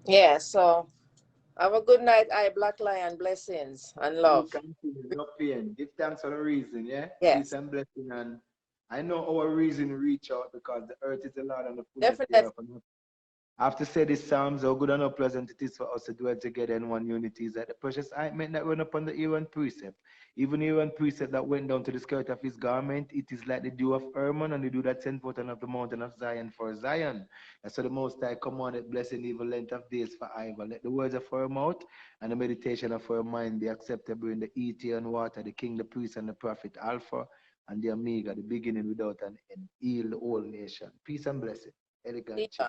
Yeah, so have a good night, I Black Lion. Blessings and You love. continue, no pain. Give thanks for the reason, yeah? Peace Yes, and blessing. And I know our reason reach out because the earth is the Lord and the fullness definitely. thereof. And I have to say this Psalms, how good and how pleasant it is for us to dwell together in one unity. Is that the precious ointment that went upon the Aaron precept. Even Aaron precept that went down to the skirt of his garment, it is like the dew of Hermon and the dew that sent forth of the mountain of Zion for Zion. And so the Most High commanded blessing even length of days for Iva. Let the words of her mouth and the meditation of her mind be acceptable in the eater and water, the king, the priest, and the prophet, Alpha and the Omega, the beginning without an end. Heal the whole nation. Peace and blessing. Elegant chick. Sila.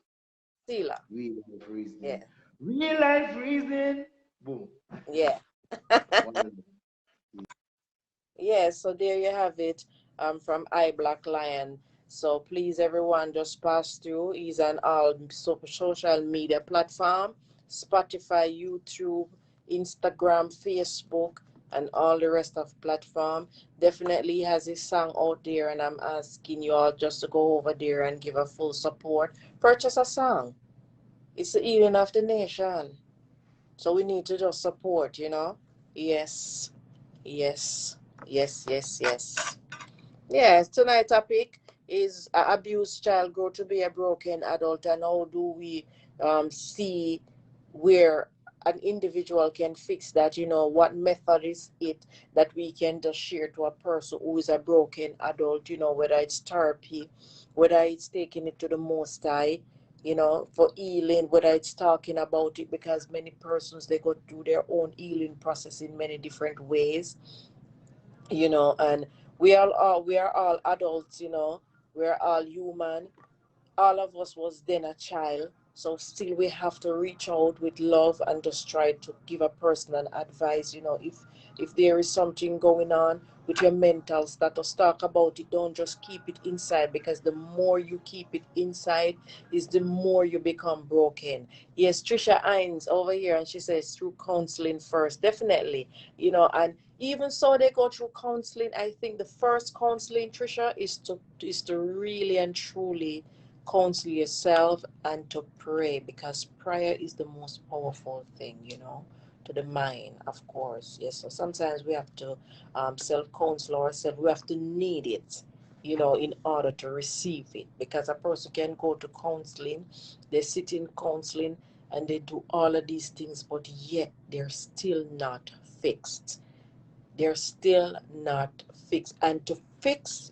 Sila. Real life reasoning. Yeah. Real life reasoning. Boom. Yeah. One. Yeah, so there you have it, from I Black Lion. So please, everyone, just pass through. He's on all social media platform, Spotify, YouTube, Instagram, Facebook, and all the rest of platform. Definitely has his song out there, and I'm asking you all just to go over there and give a full support. Purchase a song. It's the healing of the nation. So we need to just support, you know? Yes. Yes, yes, yes, yes. Yes, tonight's topic is abused child grow to be a broken adult, and how do we see where an individual can fix that? You know, what method is it that we can just share to a person who is a broken adult? You know, whether it's therapy, whether it's taking it to the Most High, you know, for healing, whether it's talking about it, because many persons they go through their own healing process in many different ways, you know, and we are all adults, you know, we're all human. All of us was then a child, so still we have to reach out with love and just try to give a person an advice, you know, if there is something going on with your mental status, talk about it. Don't just keep it inside, because the more you keep it inside is the more you become broken. Yes, Trisha Hines over here, and she says through counseling first, definitely, you know. And even so they go through counseling, I think the first counseling, Trisha, is to really and truly counsel yourself and to pray, because prayer is the most powerful thing, you know, to the mind, of course. Yes, so sometimes we have to self counsel ourselves. We have to need it, you know, in order to receive it, because a person can go to counseling, they sit in counseling, and they do all of these things, but yet they're still not fixed. They're still not fixed. And to fix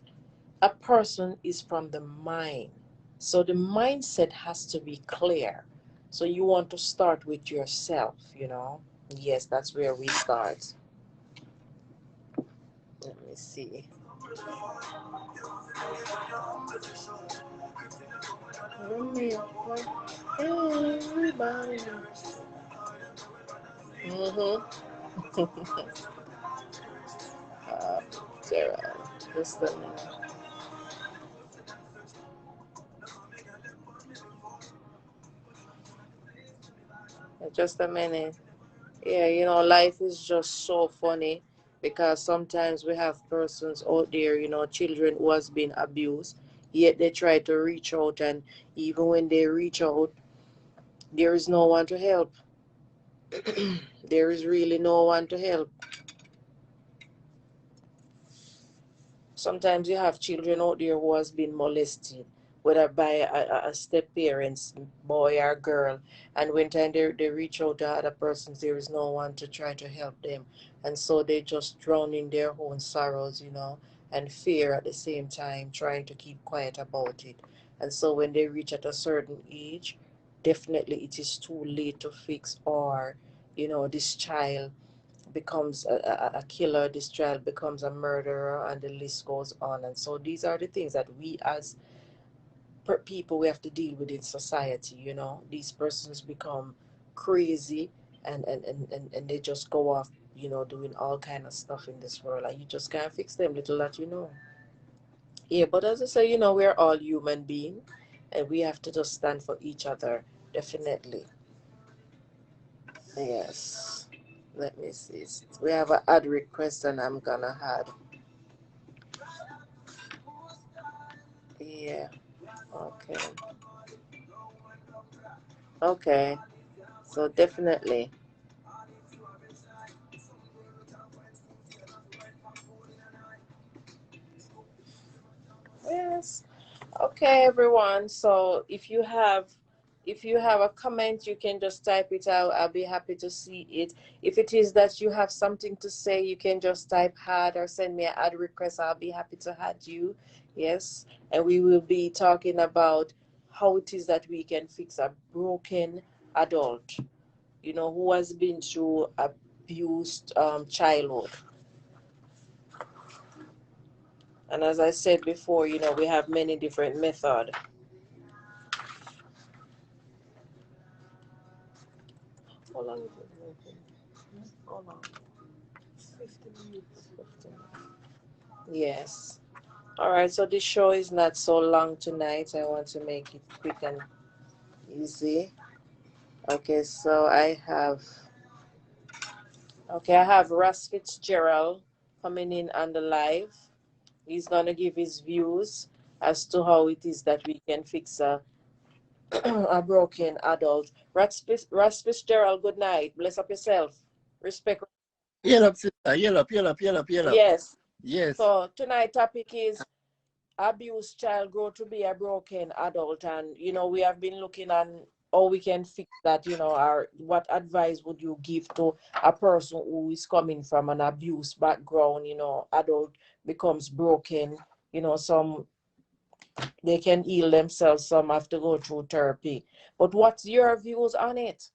a person is from the mind. So the mindset has to be clear. So you want to start with yourself, you know. Yes, that's where we start. Let me see. Everybody. Mm-hmm. Sarah, just a minute. Just a minute. Yeah, you know, life is just so funny, because sometimes we have persons out there, you know, children who has been abused, yet they try to reach out, and even when they reach out, there is no one to help. There is really no one to help. Sometimes you have children out there who has been molested, whether by a step parents, boy or girl, and when time they reach out to other persons, there is no one to try to help them, and so they just drown in their own sorrows, you know, and fear at the same time, trying to keep quiet about it. And so when they reach at a certain age, definitely it is too late to fix, or you know, this child becomes a killer, this child becomes a murderer, and the list goes on. And so these are the things that we as people we have to deal with in society. You know, these persons become crazy, and they just go off, you know, doing all kind of stuff in this world, and you just can't fix them, little that you know. Yeah, but as I say, you know, we're all human beings, and we have to just stand for each other, definitely. Yes. Let me see. We have an ad request, and I'm gonna add. Yeah. Okay. Okay. So definitely. Yes. Okay, everyone. So if you have a comment, you can just type it out. I'll be happy to see it. If it is that you have something to say, you can just type "had" or send me an ad request. I'll be happy to add you. Yes, and we will be talking about how it is that we can fix a broken adult. You know, who has been through abused childhood. And as I said before, you know, we have many different methods. How long is it working? How long? 50 minutes. 50 minutes. Yes. All right. So this show is not so long tonight. I want to make it quick and easy. Okay. So I have Russ Fitzgerald coming in on the live. He's gonna give his views as to how it is that we can fix a broken adult. Russ Fitzgerald, good night. Bless up yourself. Respect. Yell up, sister. Yell up, yell up, yell up, yell up. Yes. Yes. So tonight topic is abused child grow to be a broken adult, and you know we have been looking on how we can fix that. You know, or what advice would you give to a person who is coming from an abuse background? You know, adult becomes broken. You know, some they can heal themselves, some have to go through therapy. But what's your views on it?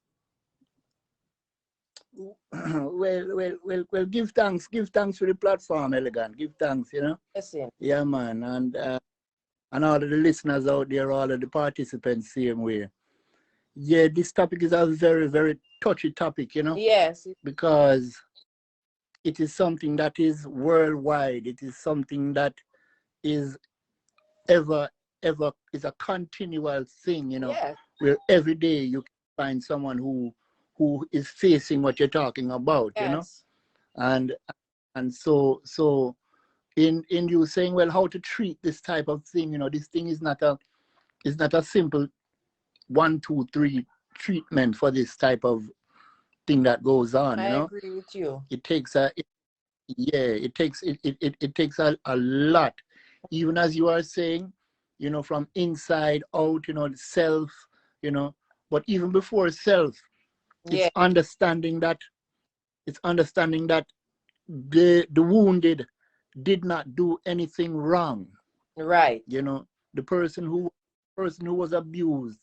Well, give thanks for the platform, Elegant. Give thanks, you know. Listen. Yeah, man. And all of the listeners out there, all of the participants, same way. Yeah, this topic is a very, very touchy topic, you know, Yes. because it is something that is worldwide. It is something that is ever is a continual thing, you know, Yes. where every day you can find someone who is facing what you're talking about, you know. Yes. And so in you saying, well, how to treat this type of thing, you know, this thing is not a simple 1, 2, 3 treatment for this type of thing that goes on, I you know. agree with you. It takes it takes a lot, even as you are saying, you know, from inside out, you know, self, you know. But even before self, Yeah. it's understanding that the wounded did not do anything wrong. Right. You know, the person who was abused,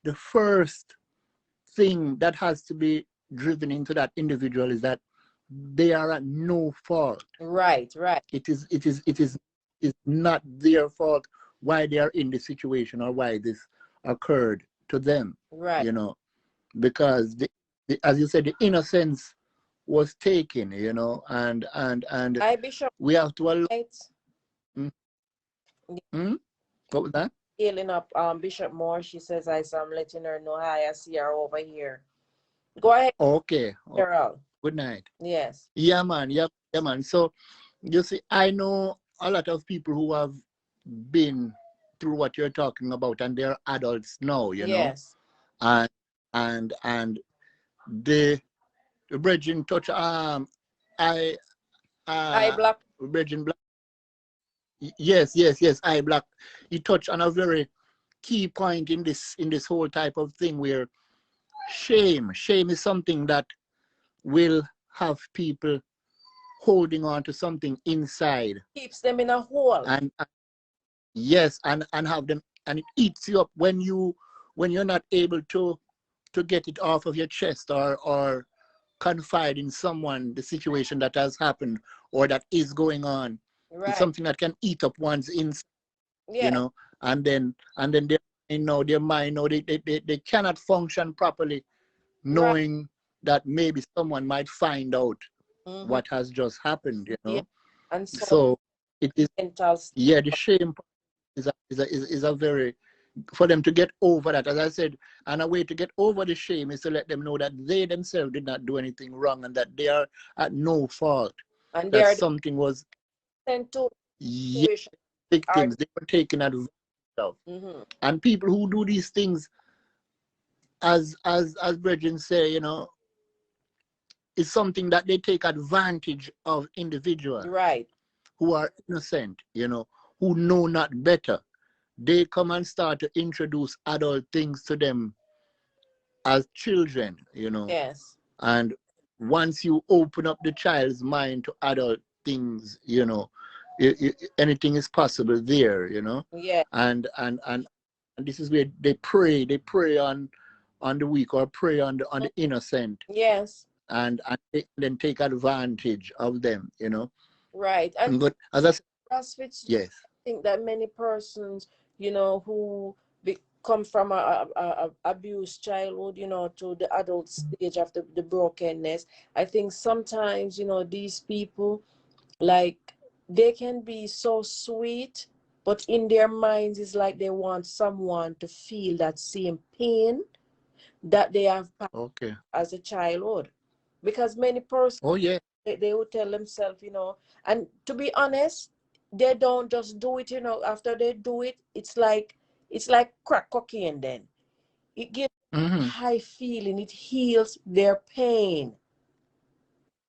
the first thing that has to be driven into that individual is that they are at no fault. Right. It is not their fault why they are in this situation or why this occurred to them. Right. You know, because as you said, the innocence was taken. You know, and I Bishop. we have to allow. Right. Hmm? What was that? Healing up Bishop Moore. She says I'm letting her know hi. I see her over here. Go ahead, Okay. Carol. Good night. Yes. Yeah, man. Yeah, man. So you see, I know a lot of people who have been through what you're talking about, and they're adults now. You know, Yes. and the bridging touch I Black. bridging black. Yes, I black. He touched on a very key point in this whole type of thing where shame is something that will have people holding on to something inside, Keeps them in a hole. and yes, and have them, and it eats you up when you're not able to get it off of your chest, or confide in someone the situation that has happened or that is going on. Right. It's something that can eat up one's inside, Yeah. you know. and then their mind know they cannot function properly, Right. knowing that maybe someone might find out Mm-hmm. what has just happened, you Yeah. know. And so So it is, mental yeah, the shame is a very, for them to get over that, as I said, and a way to get over the shame is to let them know that they themselves did not do anything wrong and that they are at no fault, and they that are something was, sent to yeah, situation are victims, they were taken advantage of. mm-hmm. And people who do these things, as brethren say, you know, is something that they take advantage of individuals Right. who are innocent, you know, who know not better. They come and start to introduce adult things to them as children, you know. Yes. And once you open up the child's mind to adult things, you know, anything is possible there, you know. Yeah. And this is where they pray on the weak, or pray on the innocent, Yes. and then take advantage of them, you know. Right. And But as I said, CrossFit, yes. I think that many persons, you know, who come from a abused childhood, you know, to the adult stage of the brokenness, I think sometimes, you know, these people, like, they can be so sweet, but in their minds it's like they want someone to feel that same pain that they have passed Okay. as a childhood. Because many persons, Oh yeah. they would tell themselves, you know, and to be honest, they don't just do it, you know. After they do it, it's like crack cocaine. Then it gives Mm-hmm. high feeling, it heals their pain.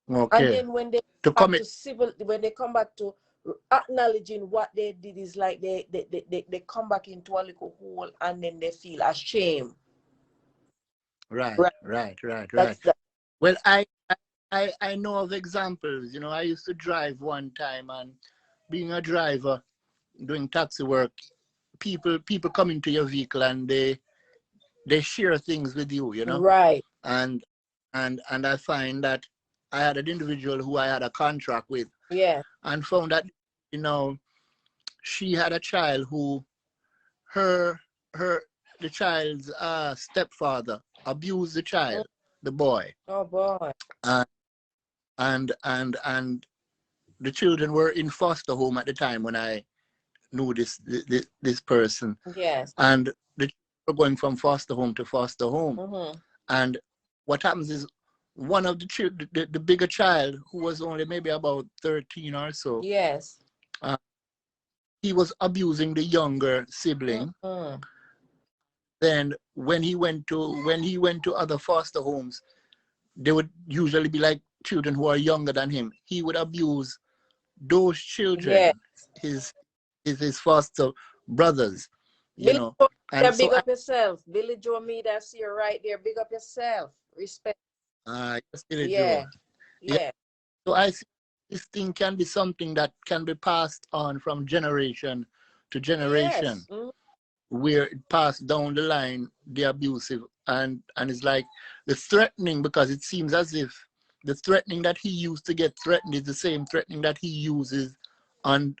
And Okay. then when they To come back commit. to civil, when they come back to acknowledging what they did, is like they come back into a little hole, and then they feel ashamed. Right, Right. right, right, right. That's the Well, I know of examples. You know, I used to drive one time, and being a driver, doing taxi work, people come into your vehicle and they share things with you, you know. right. And and I find that I had an individual who I had a contract with, Yeah. and found that, you know, she had a child who her her the child's stepfather abused the child, the boy. Oh boy. Uh, and the children were in foster home at the time when I knew this person, Yes. and the children were going from foster home to foster home. Mm-hmm. And what happens is, one of the children, the bigger child, who was only maybe about 13 or so, Yes. uh, he was abusing the younger sibling. Mm-hmm. Then when he went to other foster homes, they would usually be like children who are younger than him. He would abuse those Yeah. children, his foster brothers, you Billy know. Joe, And big so up yourself. Billy Joe, me, that's you right there. Big up yourself. Respect. yes, Billy Joe. Yeah. Yeah. Yeah. So I see this thing can be something that can be passed on from generation to generation, Yes. Mm-hmm. where it passed down the line, the abusive, and it's like the threatening, because it seems as if the threatening that he used to get threatened is the same threatening that he uses on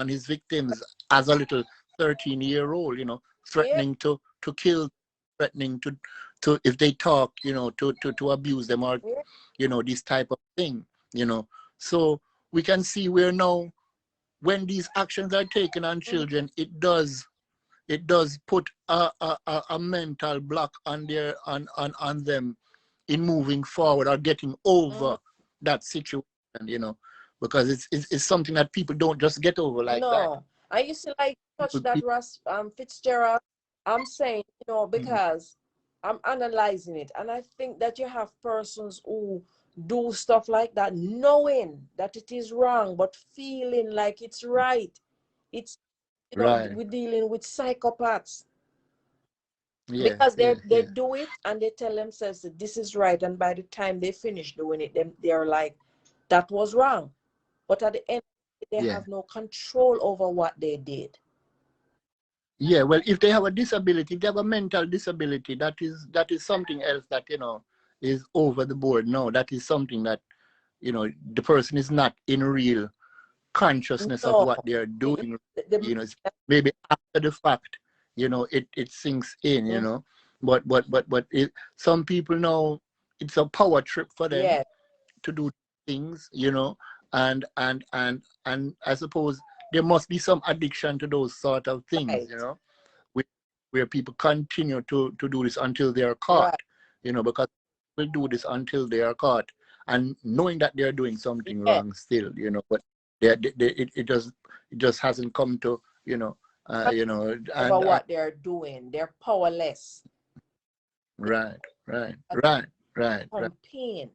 his victims as a little 13-year-old, you know, Yeah. threatening to kill, threatening to if they talk, you know, to abuse them, or, Yeah. you know, this type of thing, you know. So we can see where now, when these actions are taken on children, it does put a mental block on them in moving forward or getting Mm-hmm. over that situation, you know, because it's something that people don't just get over like that. No. I used to like touch People, that Ross Fitzgerald. I'm saying, you know, Mhm. because I'm analyzing it, and I think that you have persons who do stuff like that, knowing that it is wrong, but feeling like it's right. It's, you know, Right. we're dealing with psychopaths, Yes, because yes, they yes. do it and they tell themselves that this is right, and by the time they finish doing it, they're like, that was wrong. But at the end, they Yeah. have no control over what they did. Yeah, well, if they have a disability, if they have a mental disability, that is something else that, you know, is over the board. No, that is something that, you know, the person is not in real consciousness of No. what they're doing. The- You know, it's maybe after the fact, you know, it sinks in, you Mhm. know. But some people know it's a power trip for them yeah, to do things, you know, and I suppose there must be some addiction to those sort of things, right, you know, where, where people continue to do this until they are caught, right. you know, because people do this until they are caught and knowing that they're doing something Yeah, wrong still, you know, but it just hasn't come to, you know, over and what they're doing. They're powerless. right, right, That's right, right, right. from pain.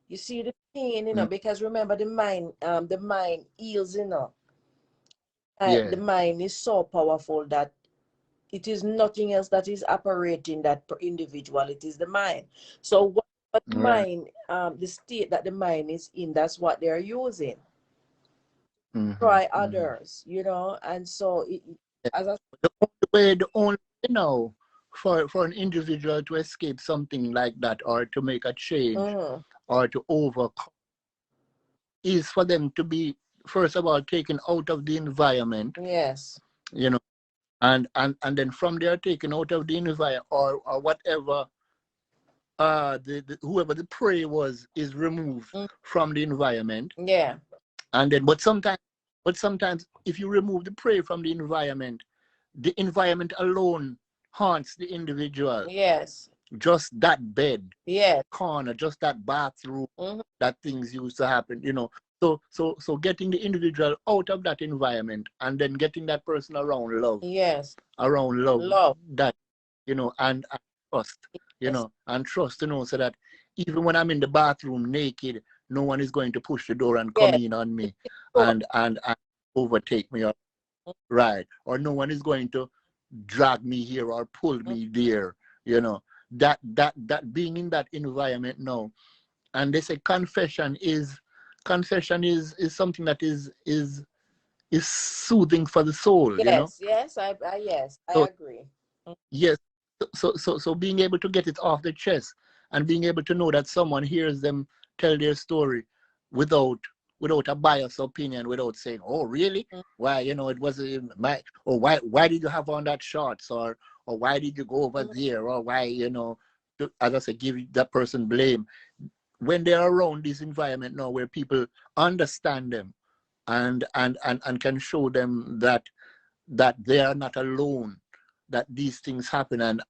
You see the pain, Mm, because remember the mind heals, the yeah, mind is so powerful that it is nothing else that is operating that per individual. It is the mind. So what the right. mind, the state that the mind is in, that's what they're using. Mm-hmm, Try mm-hmm. others, and so as I The only way, you know, for an individual to escape something like that or to make a change mhm, or to overcome is for them to be, first of all, taken out of the environment, yes, you know, and then from there taken out of the environment or whatever whoever the prey was is removed mm, from the environment. yeah, And then but sometimes if you remove the prey from the environment alone haunts the individual. yes, Just that bed, yes, corner, just that bathroom, mhm, that things used to happen, you know. So getting the individual out of that environment and then getting that person yes, around love love, that, you know, and trust, you yes, know, and trust, you know, so that even when I'm in the bathroom naked, no one is going to push the door and come yes, in on me sure, and overtake me, or right, or no one is going to drag me here or pull mhm, me there, you know. That being in that environment now, and they say confession is something that is soothing for the soul, you know. yes, yes, I So agree. Mm, yes, so being able to get it off the chest and being able to know that someone hears them tell their story without without a biased opinion, without saying, "Oh, really? mm, Why, you know, it was my, or why did you have on that shorts, or why did you go over mm, there, or why, you know," as I said, give that person blame when they're around this environment now where people understand them and can show them that they are not alone, that these things happen, and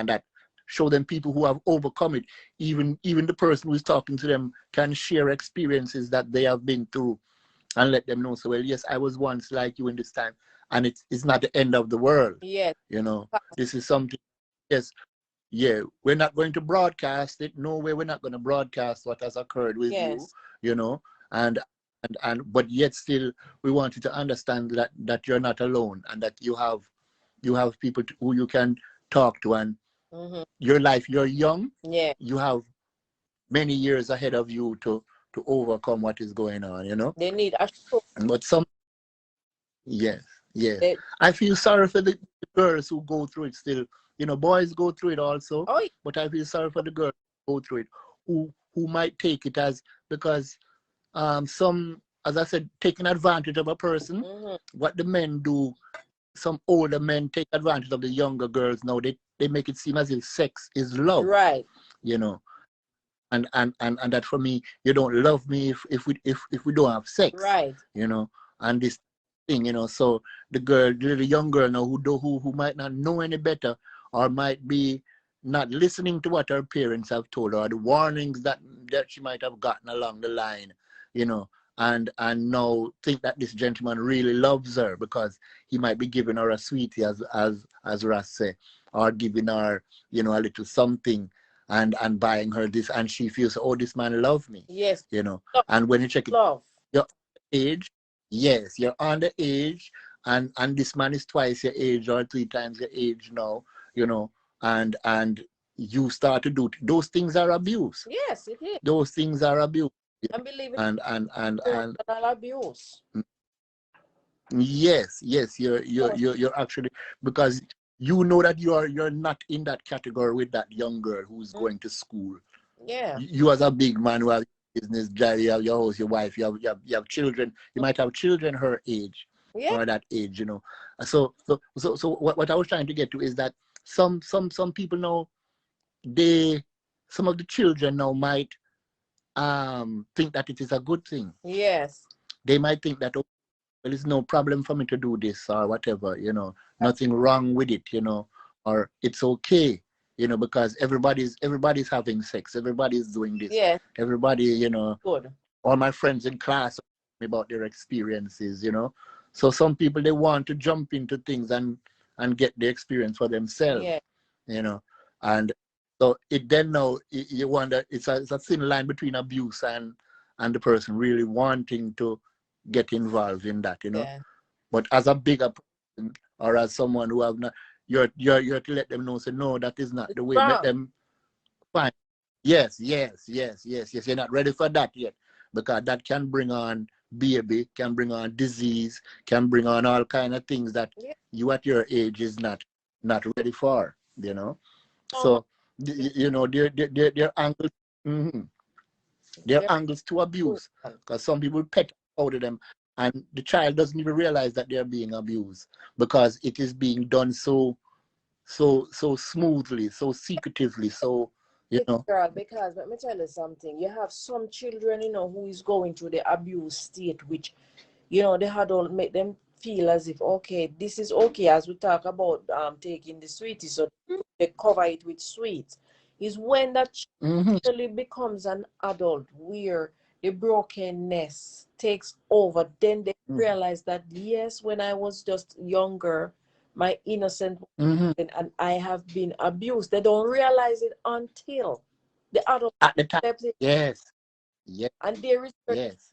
that show them people who have overcome it. Even the person who is talking to them can share experiences that they have been through and let them know. So, well, yes, I was once like you in this time, and it's not the end of the world. yes, You know, this is something. Yes, yeah, we're not going to broadcast it. No way, we're not going to broadcast what has occurred with you. yes, You know, and but yet still, we want you to understand that you're not alone, and that you have people who you can talk to, and mhm, your life, you're young, yeah. you have many years ahead of you to overcome what is going on, you know. They need a show. And but some, yes, yes, They, I feel sorry for the girls who go through it still. You know, boys go through it also, oh, but I feel sorry for the girls who go through it, who might take it as, because some, as I said, taking advantage of a person. mhm, What the men do, some older men take advantage of the younger girls now. They make it seem as if sex is love, right, you know. And that, for me, you don't love me if we don't have sex, right, you know. And this thing, you know, so the young girl now who might not know any better, or might be not listening to what her parents have told her, or the warnings that she might have gotten along the line, you know, and now think that this gentleman really loves her because he might be giving her a sweetie, as Ras say, or giving her, you know, a little something, and buying her this, and she feels, oh, this man loves me, yes, you know. love, And when you check it, love, your age, yes, you're underage, and this man is twice your age or three times your age now, you know, and you start to do those things are abuse. yes, it is. Those things are abuse. And believe it, And emotional abuse. yes, yes, you're actually, because you know that you're not in that category with that young girl who's Mm, going to school. yeah, You as a big man who have business, you have your house, your wife, you have children. You might have children her age Yeah. or that age, you know. So what I was trying to get to is that some people now, some of the children now might think that it is a good thing. Yes. They might think that, oh, well, it's no problem for me to do this or whatever, you know, nothing wrong with it, you know, or it's okay, you know, because everybody's having sex, everybody's doing this, Yes. everybody, you know, Good. all my friends in class about their experiences, you know. So some people, they want to jump into things and get the experience for themselves, Yeah. you know. And so it then now you wonder, it's a thin line between abuse and the person really wanting to get involved in that, you know. Yeah. But as a bigger person or as someone who have not, you're to let them know, say no, that is not the way. Make Wrong. them fine. Yes. You're not ready for that yet, because that can bring on baby, can bring on disease, can bring on all kind of things that Yeah. you at your age is not ready for, you know. Oh, So you know, there are angles. There yeah. are angles to abuse, because some people pet out of them, and the child doesn't even realize that they're being abused because it is being done so smoothly, so secretively, so you know. Girl, because let me tell you something. You have some children, you know, who is going through the abuse state, which, you know, the adult make them feel as if, okay, this is okay, as we talk about taking the sweeties, so they cover it with sweets. Is when that Mm-hmm. really becomes an adult where the brokenness takes over, then they realize that yes, when I was just younger, my innocent Mm-hmm. and I have been abused. They don't realize it until the adult At the time, steps in, yes, and there is yes.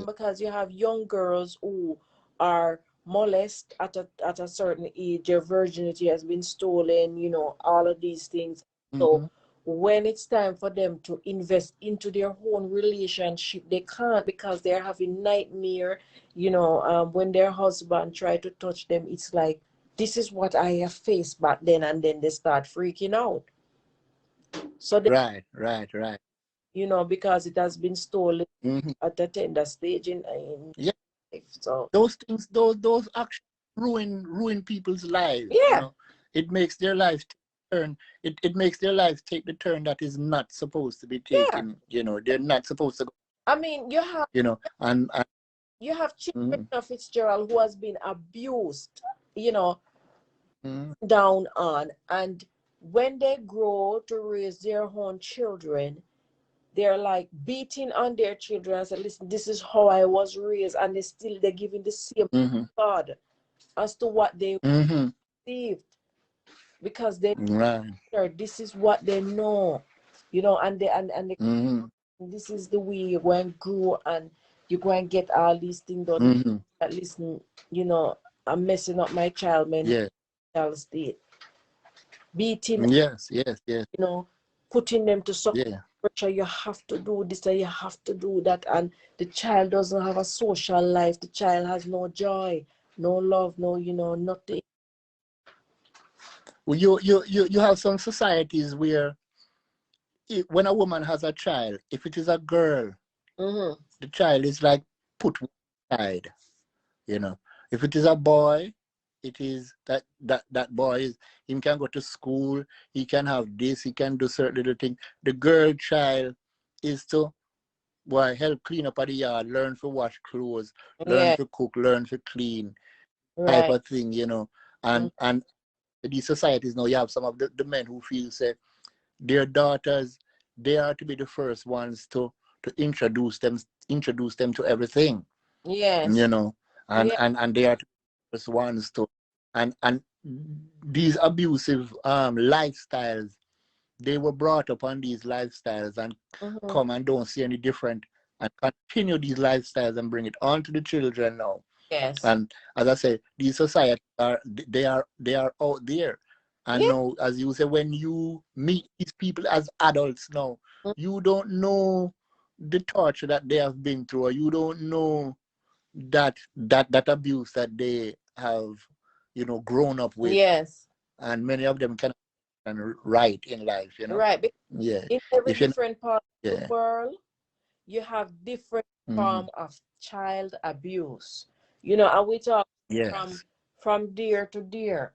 because you have young girls who are molested at a certain age, their virginity has been stolen, you know, all of these things. So Mm-hmm. when it's time for them to invest into their own relationship, they can't because they're having nightmare, you know, when their husband try to touch them, it's like, this is what I have faced back then, and then they start freaking out. So they, Right. you know, because it has been stolen Mm-hmm. at a tender stage in Yeah, life. So those things, those actions ruin people's lives, you yeah, know. It makes their lives turn, it makes their lives take the turn that is not supposed to be yeah. taken, you know. They're not supposed to go, I mean, you know. And you have children mhm, of Fitzgerald who has been abused, you know, mhm, down on, and when they grow to raise their own children, they're like beating on their children and say, listen, this is how I was raised, and they're giving the same mhm, God as to what they mhm, received because they right, this is what they know, you know, and mhm, this is the way you go and grow and you go and get all these things done. mhm, That listen, you know, I'm messing up my child yeah, mental state, beating, yes, you know, putting them to suck yeah. pressure. You have to do this and you have to do that, and the child doesn't have a social life. The child has no joy, no love, no, you know, nothing. Well, you have some societies where when a woman has a child, if it is a girl, Mm-hmm. the child is like put aside, you know. If it is a boy, it is that boy is, he can go to school, he can have this, he can do certain little thing. The girl child is to, boy, help clean up at the yard, learn to wash clothes, learn Yeah, to cook, learn to clean, type right. of thing, you know. Mm-hmm. And these societies now, you have some of the men who feel say their daughters, they are to be the first ones to introduce them to everything, you Yes. know. and Yeah. and and they are the first ones to, and these abusive lifestyles, they were brought up on these lifestyles and Mm-hmm. come and don't see any different and continue these lifestyles and bring it on to the children now. Yes. And as I say, these societies are, they are out there. And Yeah. now, as you say, when you meet these people as adults now, you don't know the torture that they have been through, or you don't know that abuse that they have, you know, grown up with. Yes. And many of them can right in life, you know. Right. Because Yeah. in every If you different part of the yeah. world, you have different Mm-hmm. form of child abuse. You know, and we talk from Yes. deer to deer.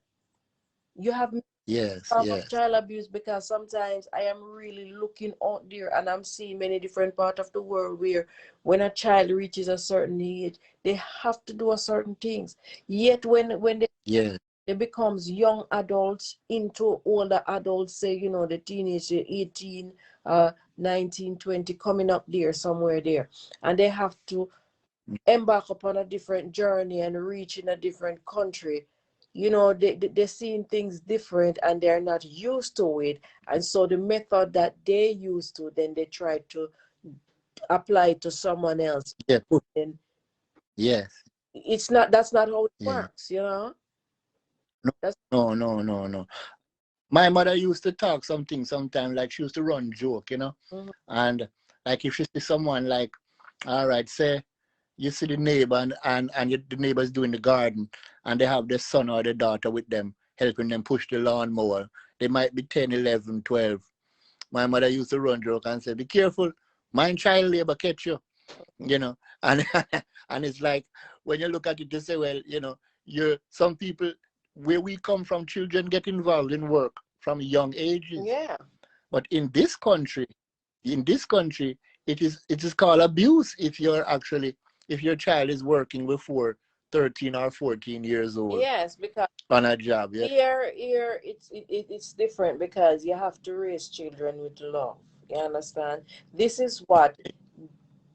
You have Yes. form of Yes. child abuse because sometimes I am really looking out there and I'm seeing many different parts of the world where when a child reaches a certain age, they have to do a certain things. Yet when Yes. they becomes young adults into older adults, say, you know, the teenager 18, 19, 20, coming up there somewhere there. And they have to embark upon a different journey and reach in a different country. You know, they're seeing things different and they're not used to it. And so the method that they used to, then they try to apply to someone else. Yeah. And Yes. that's not how it Yeah. works, you know? No. That's No. No. No. No. My mother used to talk something sometimes, like she used to run joke, you know, mhm. and like if she see someone like, all right, say you see the neighbor and the neighbor's doing the garden and they have their son or their daughter with them, helping them push the lawnmower. They might be 10, 11, 12. My mother used to run joke and say, be careful, mind child labor catch you, you know. And and it's like when you look at it, you say, well, you know, you some people where we come from, children get involved in work from young ages. Yeah. But in this country, it is called abuse if your child is working before 13 or 14 years old Yes, because on a job. Yeah. here it's different because you have to raise children with love. You understand? This is what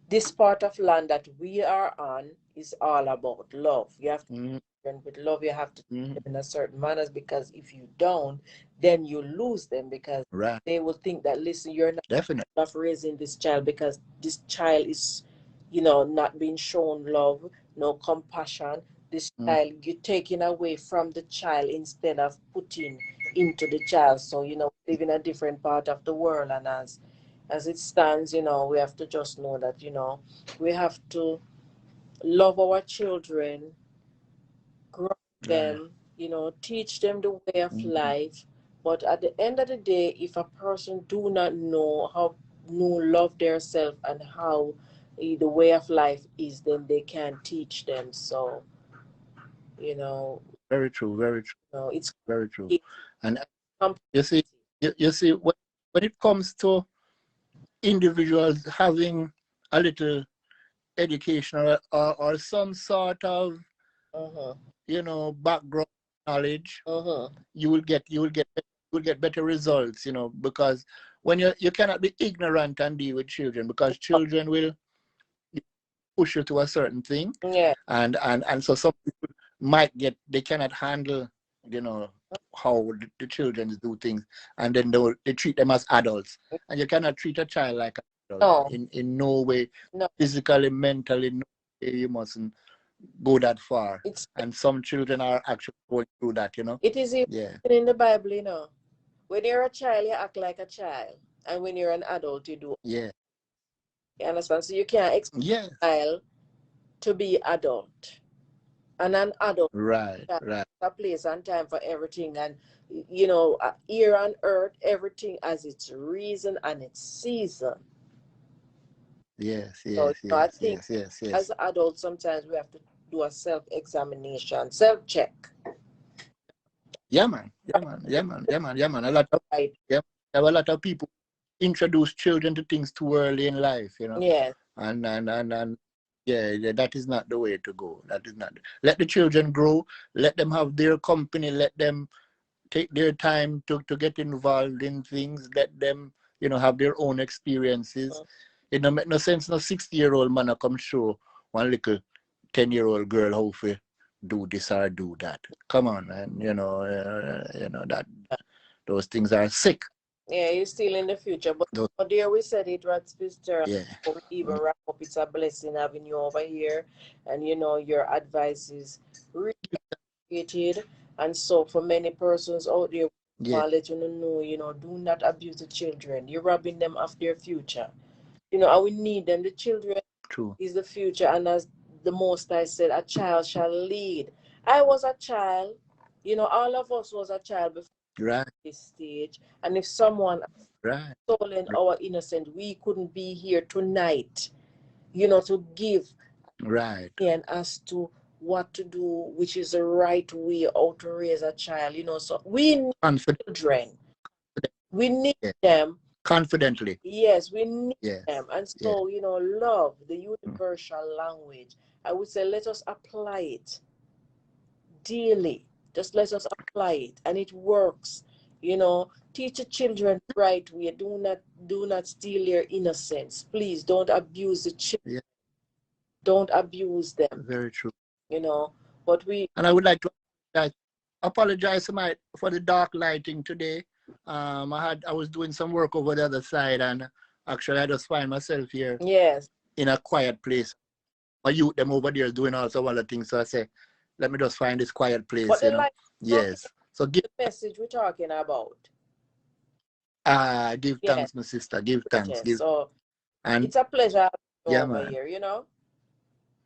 this part of land that we are on is all about love. You have to Mm-hmm. children with love. You have to teach Mm-hmm. them in a certain manners because if you don't, then you lose them because Right. they will think that listen, you're not Definitely. enough raising this child because this child is, you know, not being shown love, no compassion. This Mm. child, you're taking away from the child instead of putting into the child. So, you know, live in a different part of the world and as it stands, you know, we have to just know that, you know, we have to love our children, grow Right. them, you know, teach them the way of Mm-hmm. life. But at the end of the day, if a person do not know how know love their self and how the way of life is, then they can teach them. So, you know, Very true. Very true. it's Very true. it's And complex. you see, you see, when it comes to individuals having a little education or some sort of, Uh-huh. background knowledge, Uh-huh. you will get better results, because when you cannot be ignorant and deal with children, because children will push you to a certain thing, Yeah. and so some people might get, they cannot handle, how the children do things, and then they treat them as adults, and you cannot treat a child like an adult No. in no way, No. physically, mentally, no way. You mustn't go that far, It's and some children are actually going through that. it is even Yeah. in the Bible, you know. When you're a child, you act like a child. And when you're an adult, you do. Yeah. You understand? So you can't expect Yes. a child to be adult. And an adult Right. has Right. a place and time for everything. And, you know, here on earth, everything has its reason and its season. Yes. So, you Yes. know, I Yes. think Yes. Yes. as Yes. adults, sometimes we have to do a self-examination, self-check. Yeah, man. Yeah, man. Yeah, man. Yeah, man. Yeah, man. A lot of Right. yeah, there are a lot of people introduce children to things too early in life. Yes. And yeah, that is not the way to go. That is not. Let the children grow. Let them have their company. Let them take their time to get involved in things. Let them, have their own experiences. It don't make no sense. No 60-year-old man come show one little 10-year-old girl how to do this or do that. Come on, man. That those things are sick. Yeah, you're still in the future. But Those, oh dear, we said it, right, sister? yeah. Before we even wrap up, it's a blessing having you over here. And you know, your advice is really appreciated. And so for many persons out there, Yeah. I'll let you know, do not abuse the children. You're robbing them of their future. You know, and we need them. The children True. is the future. And as the Most I said, a child shall lead. I was a child. You know, all of us was a child before Right. this stage. And if someone Right. stolen our innocence, we couldn't be here tonight, you know, to give Right. and as to what to do, which is the right way how to raise a child, you know. So we need Confident. children. We need Yeah. them. Confidently. Yes, we need Yes. them. And Yes. so, you know, love, the Mm. universal language, I would say let us apply it daily. Just let us apply it. And it works. You know, teach the children the right way. Do not steal their innocence. Please don't abuse the children. Yeah. Don't abuse them, Very true. you know. But we And I would like to apologize for the dark lighting today. I was doing some work over the other side, and actually I just find myself here yes. in a quiet place. My youth them over there is doing also other things. So I say, let me just find this quiet place, But the light Yes. So give the message we're talking about. give Yes. thanks, my sister. Give thanks. Yes. So And it's a pleasure yeah, over man. here, you know.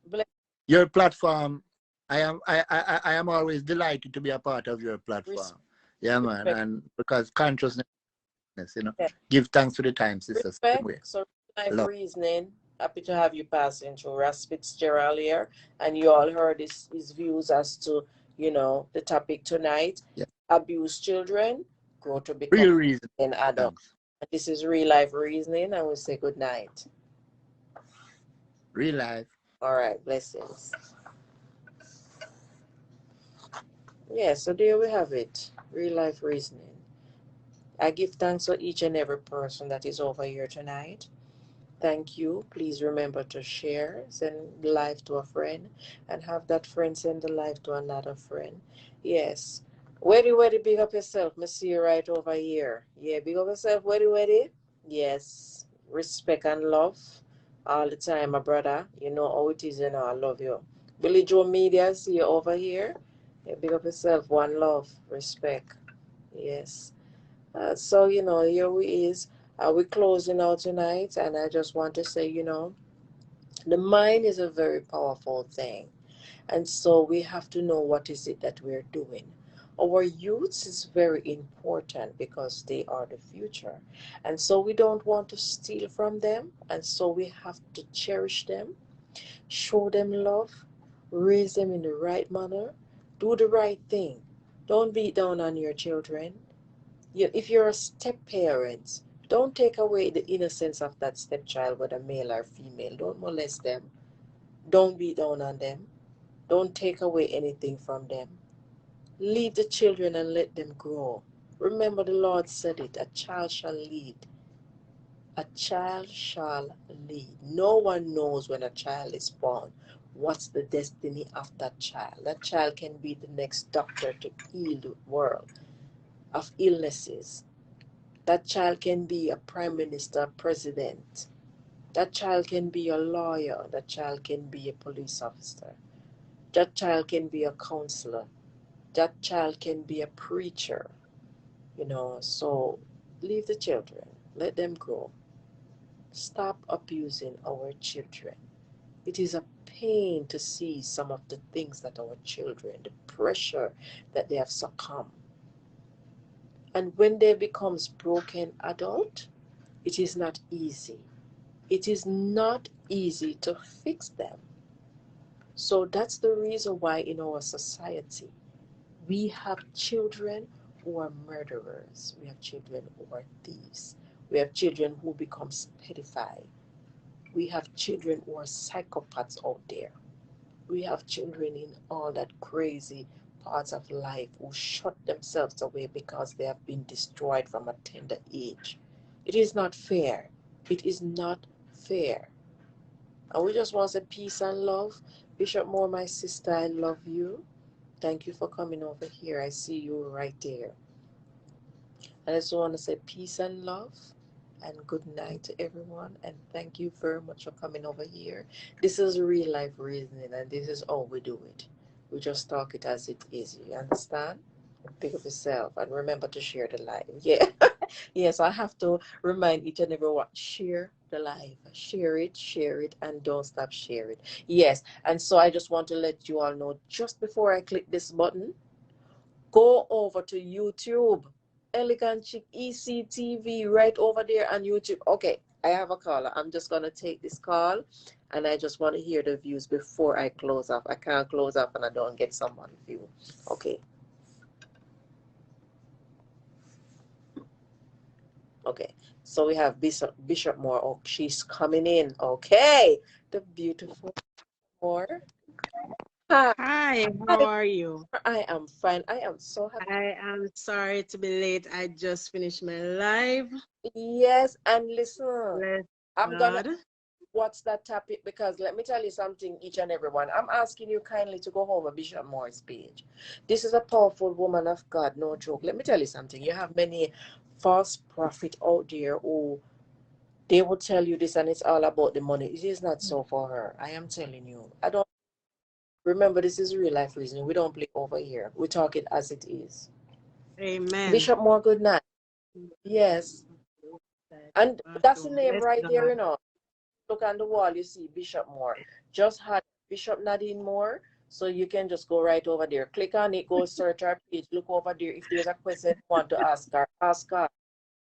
Bless Your platform, I am always delighted to be a part of your platform. Yeah, man. respect. And because consciousness, Yes. give thanks to the time, sister. Same Respect. way. So life Love. reasoning. Happy to have you passing through Ross Fitzgerald here. And you all heard his views as to, you know, the topic tonight. Yeah. Abuse children, grow to become Real reason. an adult. Thanks. And this is real life reasoning, and we say good night. Real life. All right, blessings. Yeah, so there we have it. Real life reasoning. I give thanks for each and every person that is over here tonight. Thank you. Please remember to share, send the life to a friend, and have that friend send the life to another friend. Yes. Weddy, weddy, big up yourself. Me see you right over here. Yeah, big up yourself, weddy, weddy. Yes. Respect and love all the time, my brother. You know how it is, you know. I love you. Billy Joe Media, see you over here. Yeah, big up yourself. One love, respect. Yes. So, you know, here we is. We're closing out tonight, and I just want to say, you know, the mind is a very powerful thing. And so we have to know what is it that we're doing. Our youth is very important because they are the future. And so we don't want to steal from them. And so we have to cherish them, show them love, raise them in the right manner, do the right thing. Don't beat down on your children. If you're a step parent, don't take away the innocence of that stepchild, whether male or female. Don't molest them. Don't beat down on them. Don't take away anything from them. Leave the children and let them grow. Remember, the Lord said it, a child shall lead. A child shall lead. No one knows when a child is born what's the destiny of that child. That child can be the next doctor to heal the world of illnesses. That child can be a prime minister, president. That child can be a lawyer. That child can be a police officer. That child can be a counselor. That child can be a preacher. You know, so leave the children. Let them grow. Stop abusing our children. It is a pain to see some of the things that our children, the pressure that they have succumbed. And when they becomes broken adult, it is not easy. It is not easy to fix them. So that's the reason why in our society we have children who are murderers. We have children who are thieves. We have children who become pedophiles. We have children who are psychopaths out there. We have children in all that crazy parts of life who shut themselves away because they have been destroyed from a tender age. It is not fair. It is not fair. And we just want to say peace and love. Bishop Moore, my sister, I love you. Thank you for coming over here. I see you right there. And I just want to say peace and love and good night to everyone. And thank you very much for coming over here. This is real life reasoning, and this is how we do it. We just talk it as it is. You understand? Pick up yourself and remember to share the live. Yeah. Yes, I have to remind each and everyone, share the live. Share it, and don't stop sharing. Yes. And so I just want to let you all know, just before I click this button, go over to YouTube Elegant Chick ECTV right over there on YouTube. Okay, I have a caller. I'm just gonna take this call, and I just want to hear the views before I close off. I can't close off and I don't get someone view. Okay. Okay. So we have Bishop Moore. Oh, she's coming in. Okay. The beautiful Moore. Hi. Hi, how Hi. are you? I am fine. I am so happy. I am sorry to be late. I just finished my live. Yes, and listen, Bless I'm gonna God. what's that topic? Because let me tell you something, each and everyone. I'm asking you kindly to go over Bishop Moore's page. This is a powerful woman of God, no joke. Let me tell you something. You have many false prophets out there who they will tell you this and it's all about the money. It is not so for her. I am telling you. I don't remember this is real life reason. We don't play over here. We talk it as it is. Amen. Bishop Moore, good night. Yes. And that's the name Bless right there, God. you know. Look on the wall, you see Bishop Moore. Just had Bishop Nadine Moore. So you can just go right over there. Click on it, go search our page, look over there. If there's a question you want to ask her, ask her.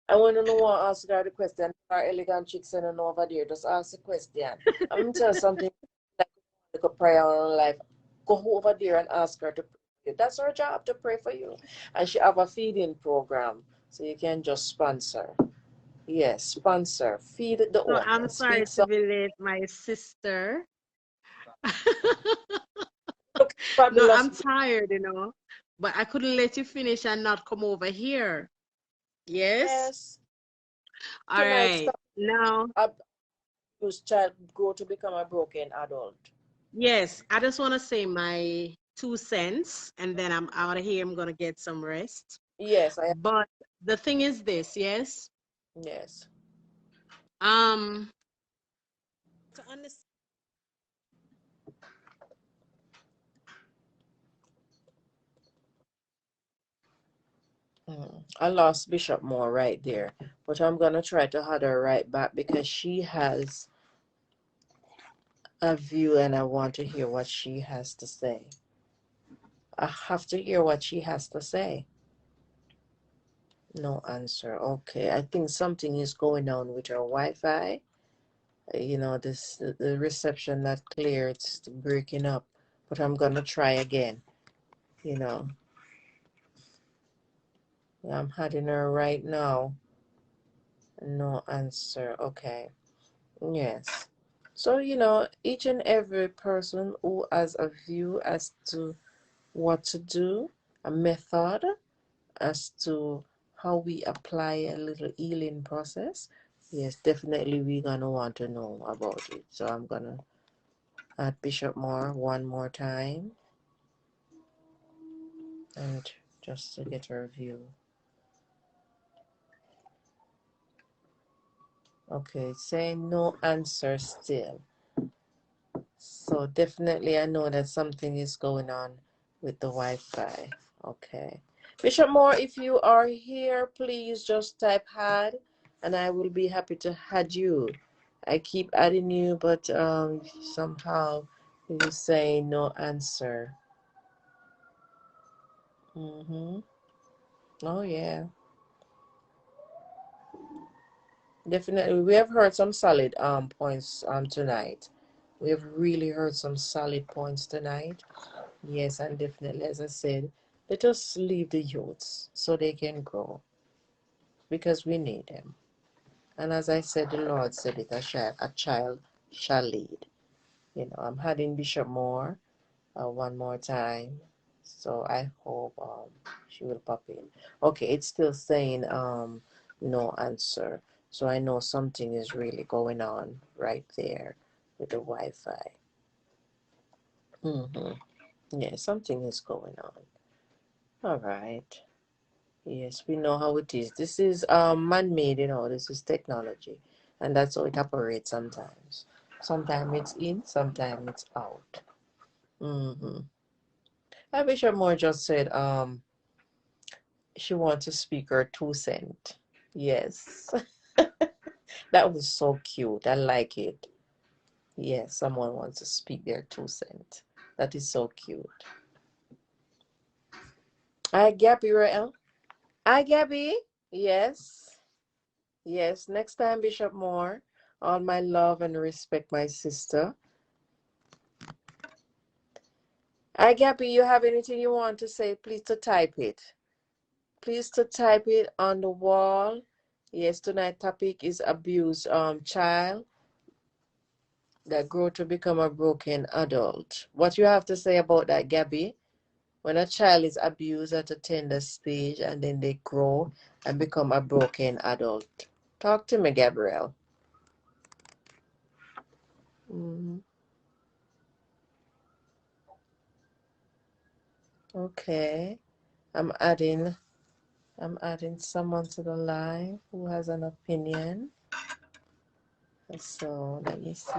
And when you don't want to ask her the question, our elegant chicks sending over there, just ask the question. I'm going to tell you something like a prayer on life. Go over there and ask her to pray for you. That's her job, to pray for you. And she have a feeding program. So you can just sponsor. Yes, sponsor. Feed the So I'm audience. sorry Speak to some. be late, my sister. Look, No, fabulous. I'm tired, but I couldn't let you finish and not come over here. Yes? Yes. All Tonight's right. topic, Now, whose child grow to become a broken adult. yes, I just want to say my 2 cents, and then I'm out of here. I'm going to get some rest. Yes, I But the thing is this, yes? yes. Um, to understand. I lost Bishop Moore right there, but I'm gonna try to have her right back because she has a view and I want to hear what she has to say. I have to hear what she has to say. No answer. Okay, I think something is going on with her Wi-Fi. You know, the reception not clear. It's breaking up. But I'm gonna try again. You know, I'm having her right now. No answer. Okay. Yes. So, you know, each and every person who has a view as to what to do, a method as to how we apply a little healing process, yes, definitely we're gonna want to know about it. So I'm gonna add Bishop Moore one more time and just to get her view. Okay, saying no answer still. So definitely I know that something is going on with the Wi-Fi. Okay. Bishop Moore, if you are here, please just type "had" and I will be happy to add you. I keep adding you, but somehow you say no answer. Oh yeah. Definitely. We have heard some solid points tonight. We have really heard some solid points tonight. Yes, and definitely, as I said, let us leave the youths so they can grow because we need them. And as I said, the Lord said it, a child shall lead. You know, I'm adding Bishop Moore one more time. So I hope she will pop in. Okay, it's still saying no answer. So I know something is really going on right there with the Wi-Fi. Yeah, something is going on. All right. Yes, we know how it is. This is man-made, you know, this is technology. And that's how it operates sometimes. Sometimes it's in, sometimes it's out. Mm-hmm. I wish I more just said she wants to speak her 2 cent. Yes. That was so cute. I like it. Yes, someone wants to speak their 2 cent. That is so cute. Hi, Gabrielle. Hi, Gabby. Yes. Yes. Next time, Bishop Moore. All my love and respect, my sister. Hi, Gabby. You have anything you want to say? Please to type it. Please to type it on the wall. Yes, tonight's topic is abused child that grow to become a broken adult. What you have to say about that, Gabby? When a child is abused at a tender stage and then they grow and become a broken adult. Talk to me, Gabrielle. Mhm. Okay. I'm adding I'm adding someone to the line who has an opinion. So let me see.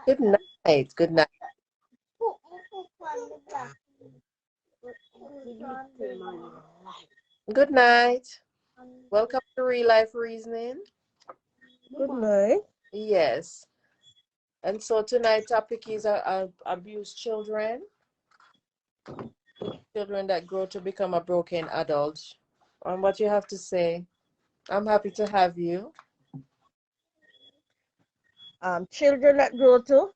Good night. Good night. Good night. Welcome to Real Life Reasoning. Good night. Yes. And so tonight's topic is abused children, children that grow to become a broken adult. And what you have to say? I'm happy to have you. Children that grow to go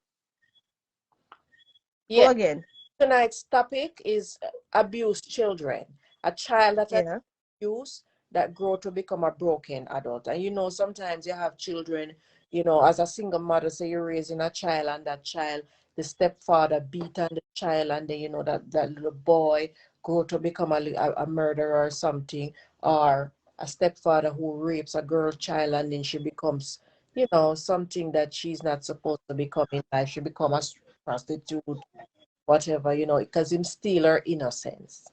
Yeah. again. Tonight's topic is abused children. A child that has Yeah. abused that grow to become a broken adult. And you know, sometimes you have children, you know, as a single mother, say you're raising a child and that child, the stepfather beat on the child and then, you know, that little boy grow to become a murderer or something, or a stepfather who rapes a girl child and then she becomes, you know, something that she's not supposed to become in life. She become a prostitute, whatever, you know, because him steal her innocence.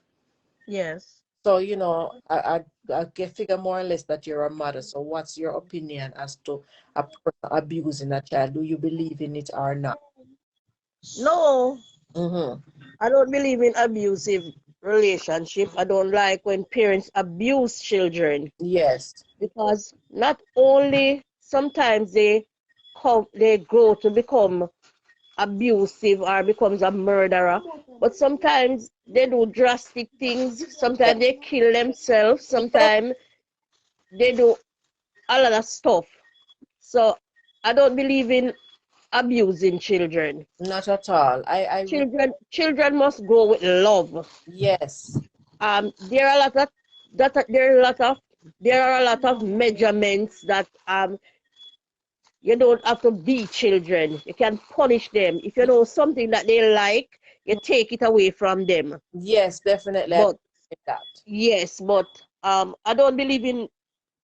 Yes. So, you know, I get figure more or less that you're a mother. So what's your opinion as to a person abusing a child? Do you believe in it or not? No, Mm-hmm. I don't believe in abusive relationship. I don't like when parents abuse children Yes. because not only sometimes they grow to become abusive or becomes a murderer, but sometimes they do drastic things. Yeah. Sometimes they kill themselves. Sometimes they do a lot of stuff. So I don't believe in abusing children. Not at all. Children must grow with love. Yes. There are a lot of there are a lot of measurements that you don't have to beat children. You can punish them. If you know something that they like, you take it away from them. Yes, definitely. I But agree with that. yes, but I don't believe in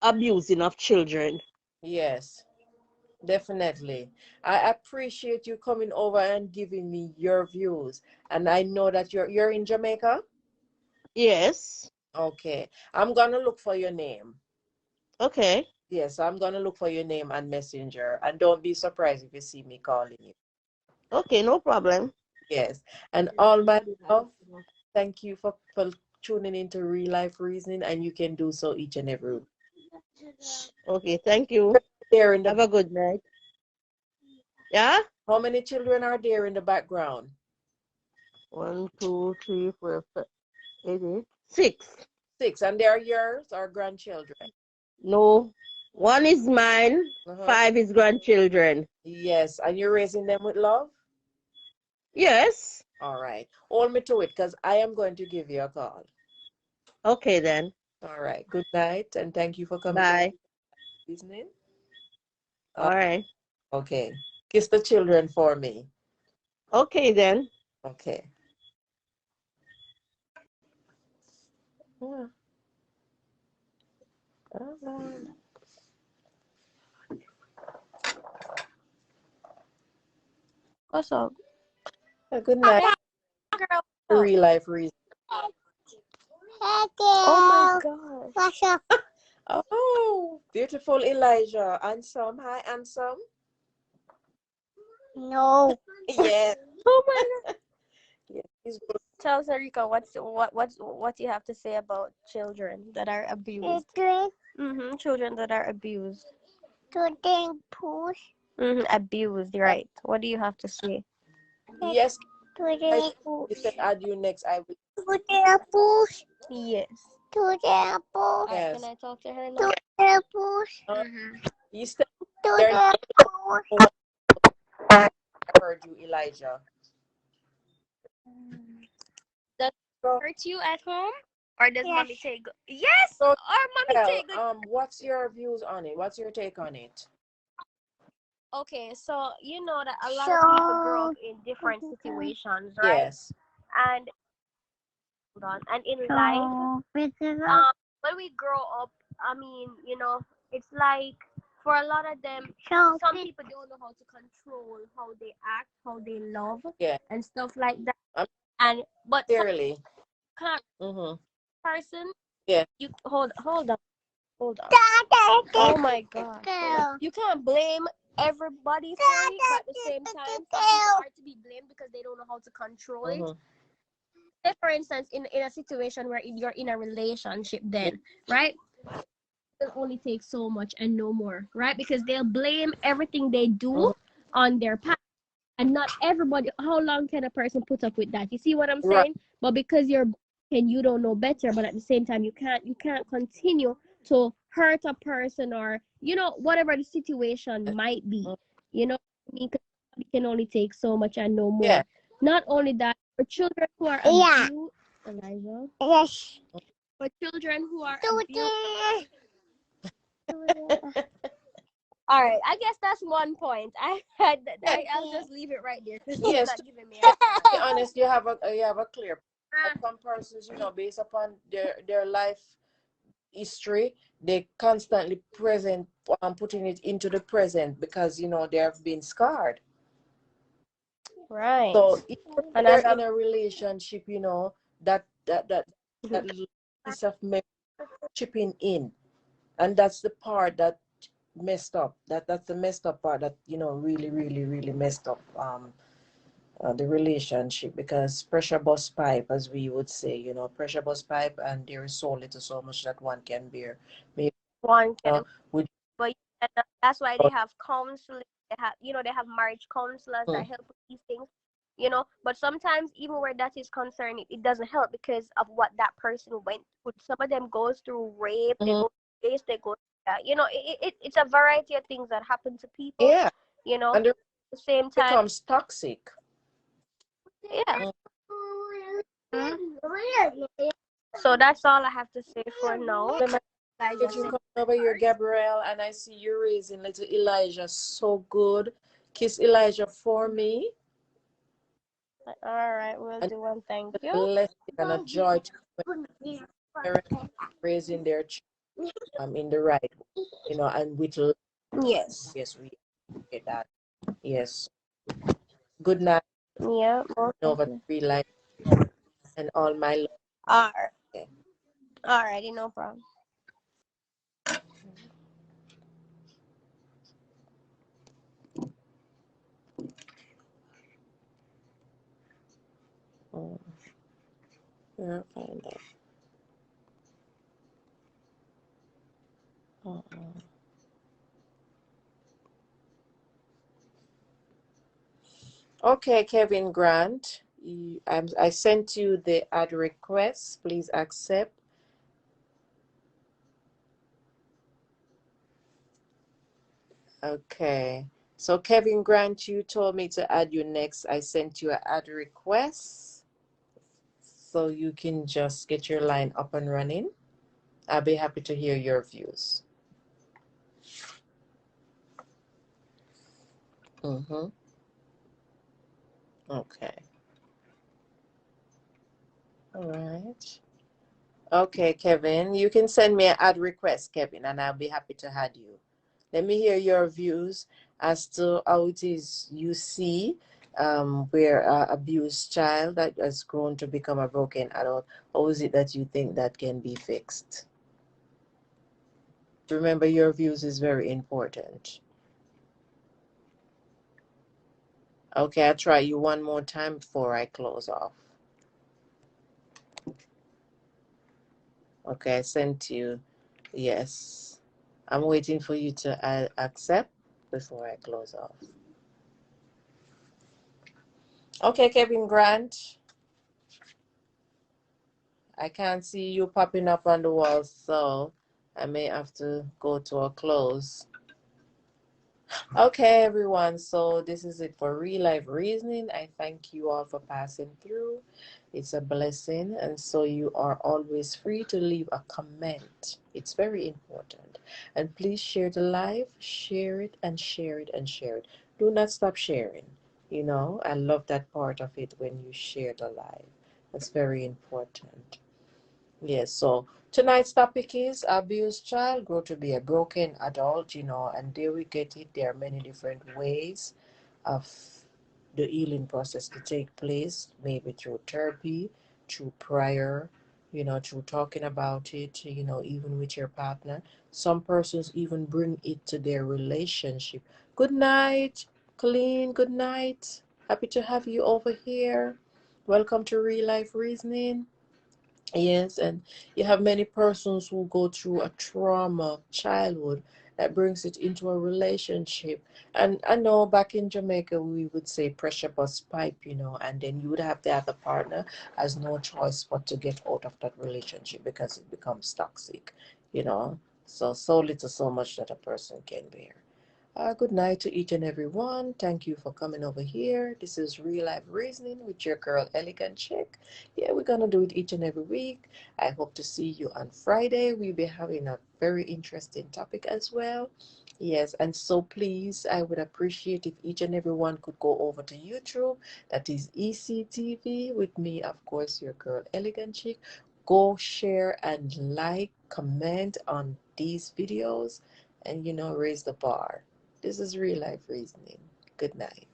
abusing of children. Yes, definitely. I appreciate you coming over and giving me your views. And I know that you're in Jamaica. Yes. Okay. I'm gonna look for your name. Okay. Yes, I'm gonna look for your name and messenger. And don't be surprised if you see me calling you. Okay, no problem. Yes. And all my love, thank you for tuning into Real Life Reasoning, and you can do so each and every week. Okay, thank you. There in Have the a good night. Yeah? How many children are there in the background? 1, 2, 3, 4, 5, 8, 6. 6. And they are yours or grandchildren? No. 1 is mine, Uh-huh. 5 is grandchildren. Yes. And you're raising them with love? Yes. All right. Hold me to it because I am going to give you a call. Okay then. All right. Good night and thank you for coming to Bye. listening. All right. Okay. Kiss the children for me. Okay then. Okay. Yeah. All right. What's up? Good night. Girl. Real life reason. Oh my gosh. Oh, beautiful Elijah. Handsome. Hi, handsome. No. Yes. Oh my god. Yes. He's good. Tell Sarika what you have to say about children that are abused. Children that are abused. Abused, right. What do you have to say? Yes. Today You said add you next. I will. Yes. Today Alright, Yes. can I talk to her now? Mm-hmm. You said there. I heard you, Elijah. Does So, it hurt you at home? Or does Yes. mommy take Yes! so Or mommy well, take what's your views on it? What's your take on it? Okay, so you know that a lot of people grow up in different situations, right? Yes. And hold on. And in life, when we grow up, I mean, you know, it's like for a lot of them, some people don't know how to control how they act, how they love, Yeah. and stuff like that. I'm But some clearly. kind Mm-hmm. of person, Yeah. you hold on. Oh my God! You can't blame everybody for it, but at the same time, some people are to be blamed because they don't know how to control it. Mm-hmm. Say, for instance, in a situation where you're in a relationship, then right, it'll only take so much and no more, right? Because they'll blame everything they do on their past, and not everybody. How long can a person put up with that? You see what I'm Right. saying? But because you're and you don't know better, but at the same time, you can't continue to hurt a person, or you know, whatever the situation might be. You know what I mean? 'Cause we can only take so much and no more. Yeah. Not only that, for children who are abused, Elijah, Yes. for children who are abused. All right, I guess that's one point. I'll just leave it right there because you're Yes. not giving me. To be honest, you have a clear. But some persons, you know, based upon their life history, they constantly putting it into the present because you know they have been scarred. Right. So if And they're as in a relationship, you know, that little piece of memory chipping in, and that's the part that messed up. That's the messed up part that you know really messed up the relationship, because pressure bust pipe, as we would say, you know, pressure bust pipe, and there is so little, so much that one can bear. Maybe one you can, know, with but that's why they have counseling. They have marriage counselors that help with these things. You know, but sometimes even where that is concerned, it doesn't help because of what that person went through. Some of them goes through rape, they go through this, they go through that. You know, it's a variety of things that happen to people. yeah, You know, and at the same it time, becomes toxic. yeah. So that's all I have to say for now. That you come over here, Gabrielle, and I see you raising little Elijah. So good. Kiss Elijah for me. All right, we'll do one. Thank you. Blessing and a joy to parents raising their children in the right way, you know, and with love. Yes. Yes, we get that. Yes. Good night. Yeah. Over to real life and all my love. All right. Okay. All righty, no problem. Yeah, find that. Okay, Kevin Grant, I sent you the ad request. Please accept. Okay. So Kevin Grant, you told me to add you next. I sent you an ad request. So you can just get your line up and running. I'll be happy to hear your views. Mm-hmm. Okay. All right. Okay, Kevin, you can send me an ad request, Kevin, and I'll be happy to add you. Let me hear your views as to how it is you see where an abused child that has grown to become a broken adult, how is it that you think that can be fixed? Remember, your views is very important. Okay, I'll try you one more time before I close off. Okay, I sent you. Yes. I'm waiting for you to accept before I close off. Okay, Kevin Grant. I can't see you popping up on the wall, so I may have to go to a close. Okay, everyone. So this is it for Real Life Reasoning. I thank you all for passing through. It's a blessing. And so you are always free to leave a comment. It's very important. And please share the live, share it and share it and share it. Do not stop sharing. You know, I love that part of it when you share the live. That's very important. Yes, so tonight's topic is abused child grow to be a broken adult, you know, and there we get it. There are many different ways of the healing process to take place, maybe through therapy, through prayer, you know, through talking about it, you know, even with your partner. Some persons even bring it to their relationship. Good night, Colleen. Good night. Happy to have you over here. Welcome to Real Life Reasoning. Yes, and you have many persons who go through a trauma of childhood that brings it into a relationship. And I know back in Jamaica we would say pressure bust pipe, you know, and then you would have the other partner has no choice but to get out of that relationship because it becomes toxic, you know. So little so much that a person can bear. Good night to each and every one. Thank you for coming over here. This is Real Life Reasoning with your girl Elegant Chick. Yeah, we're gonna do it each and every week. I hope to see you on Friday. We'll be having a very interesting topic as well. Yes, and so please, I would appreciate if each and every one could go over to YouTube. That is ECTV with me, of course, your girl Elegant Chick. Go share and like, comment on these videos, and you know, raise the bar. This is Real Life Reasoning. Good night.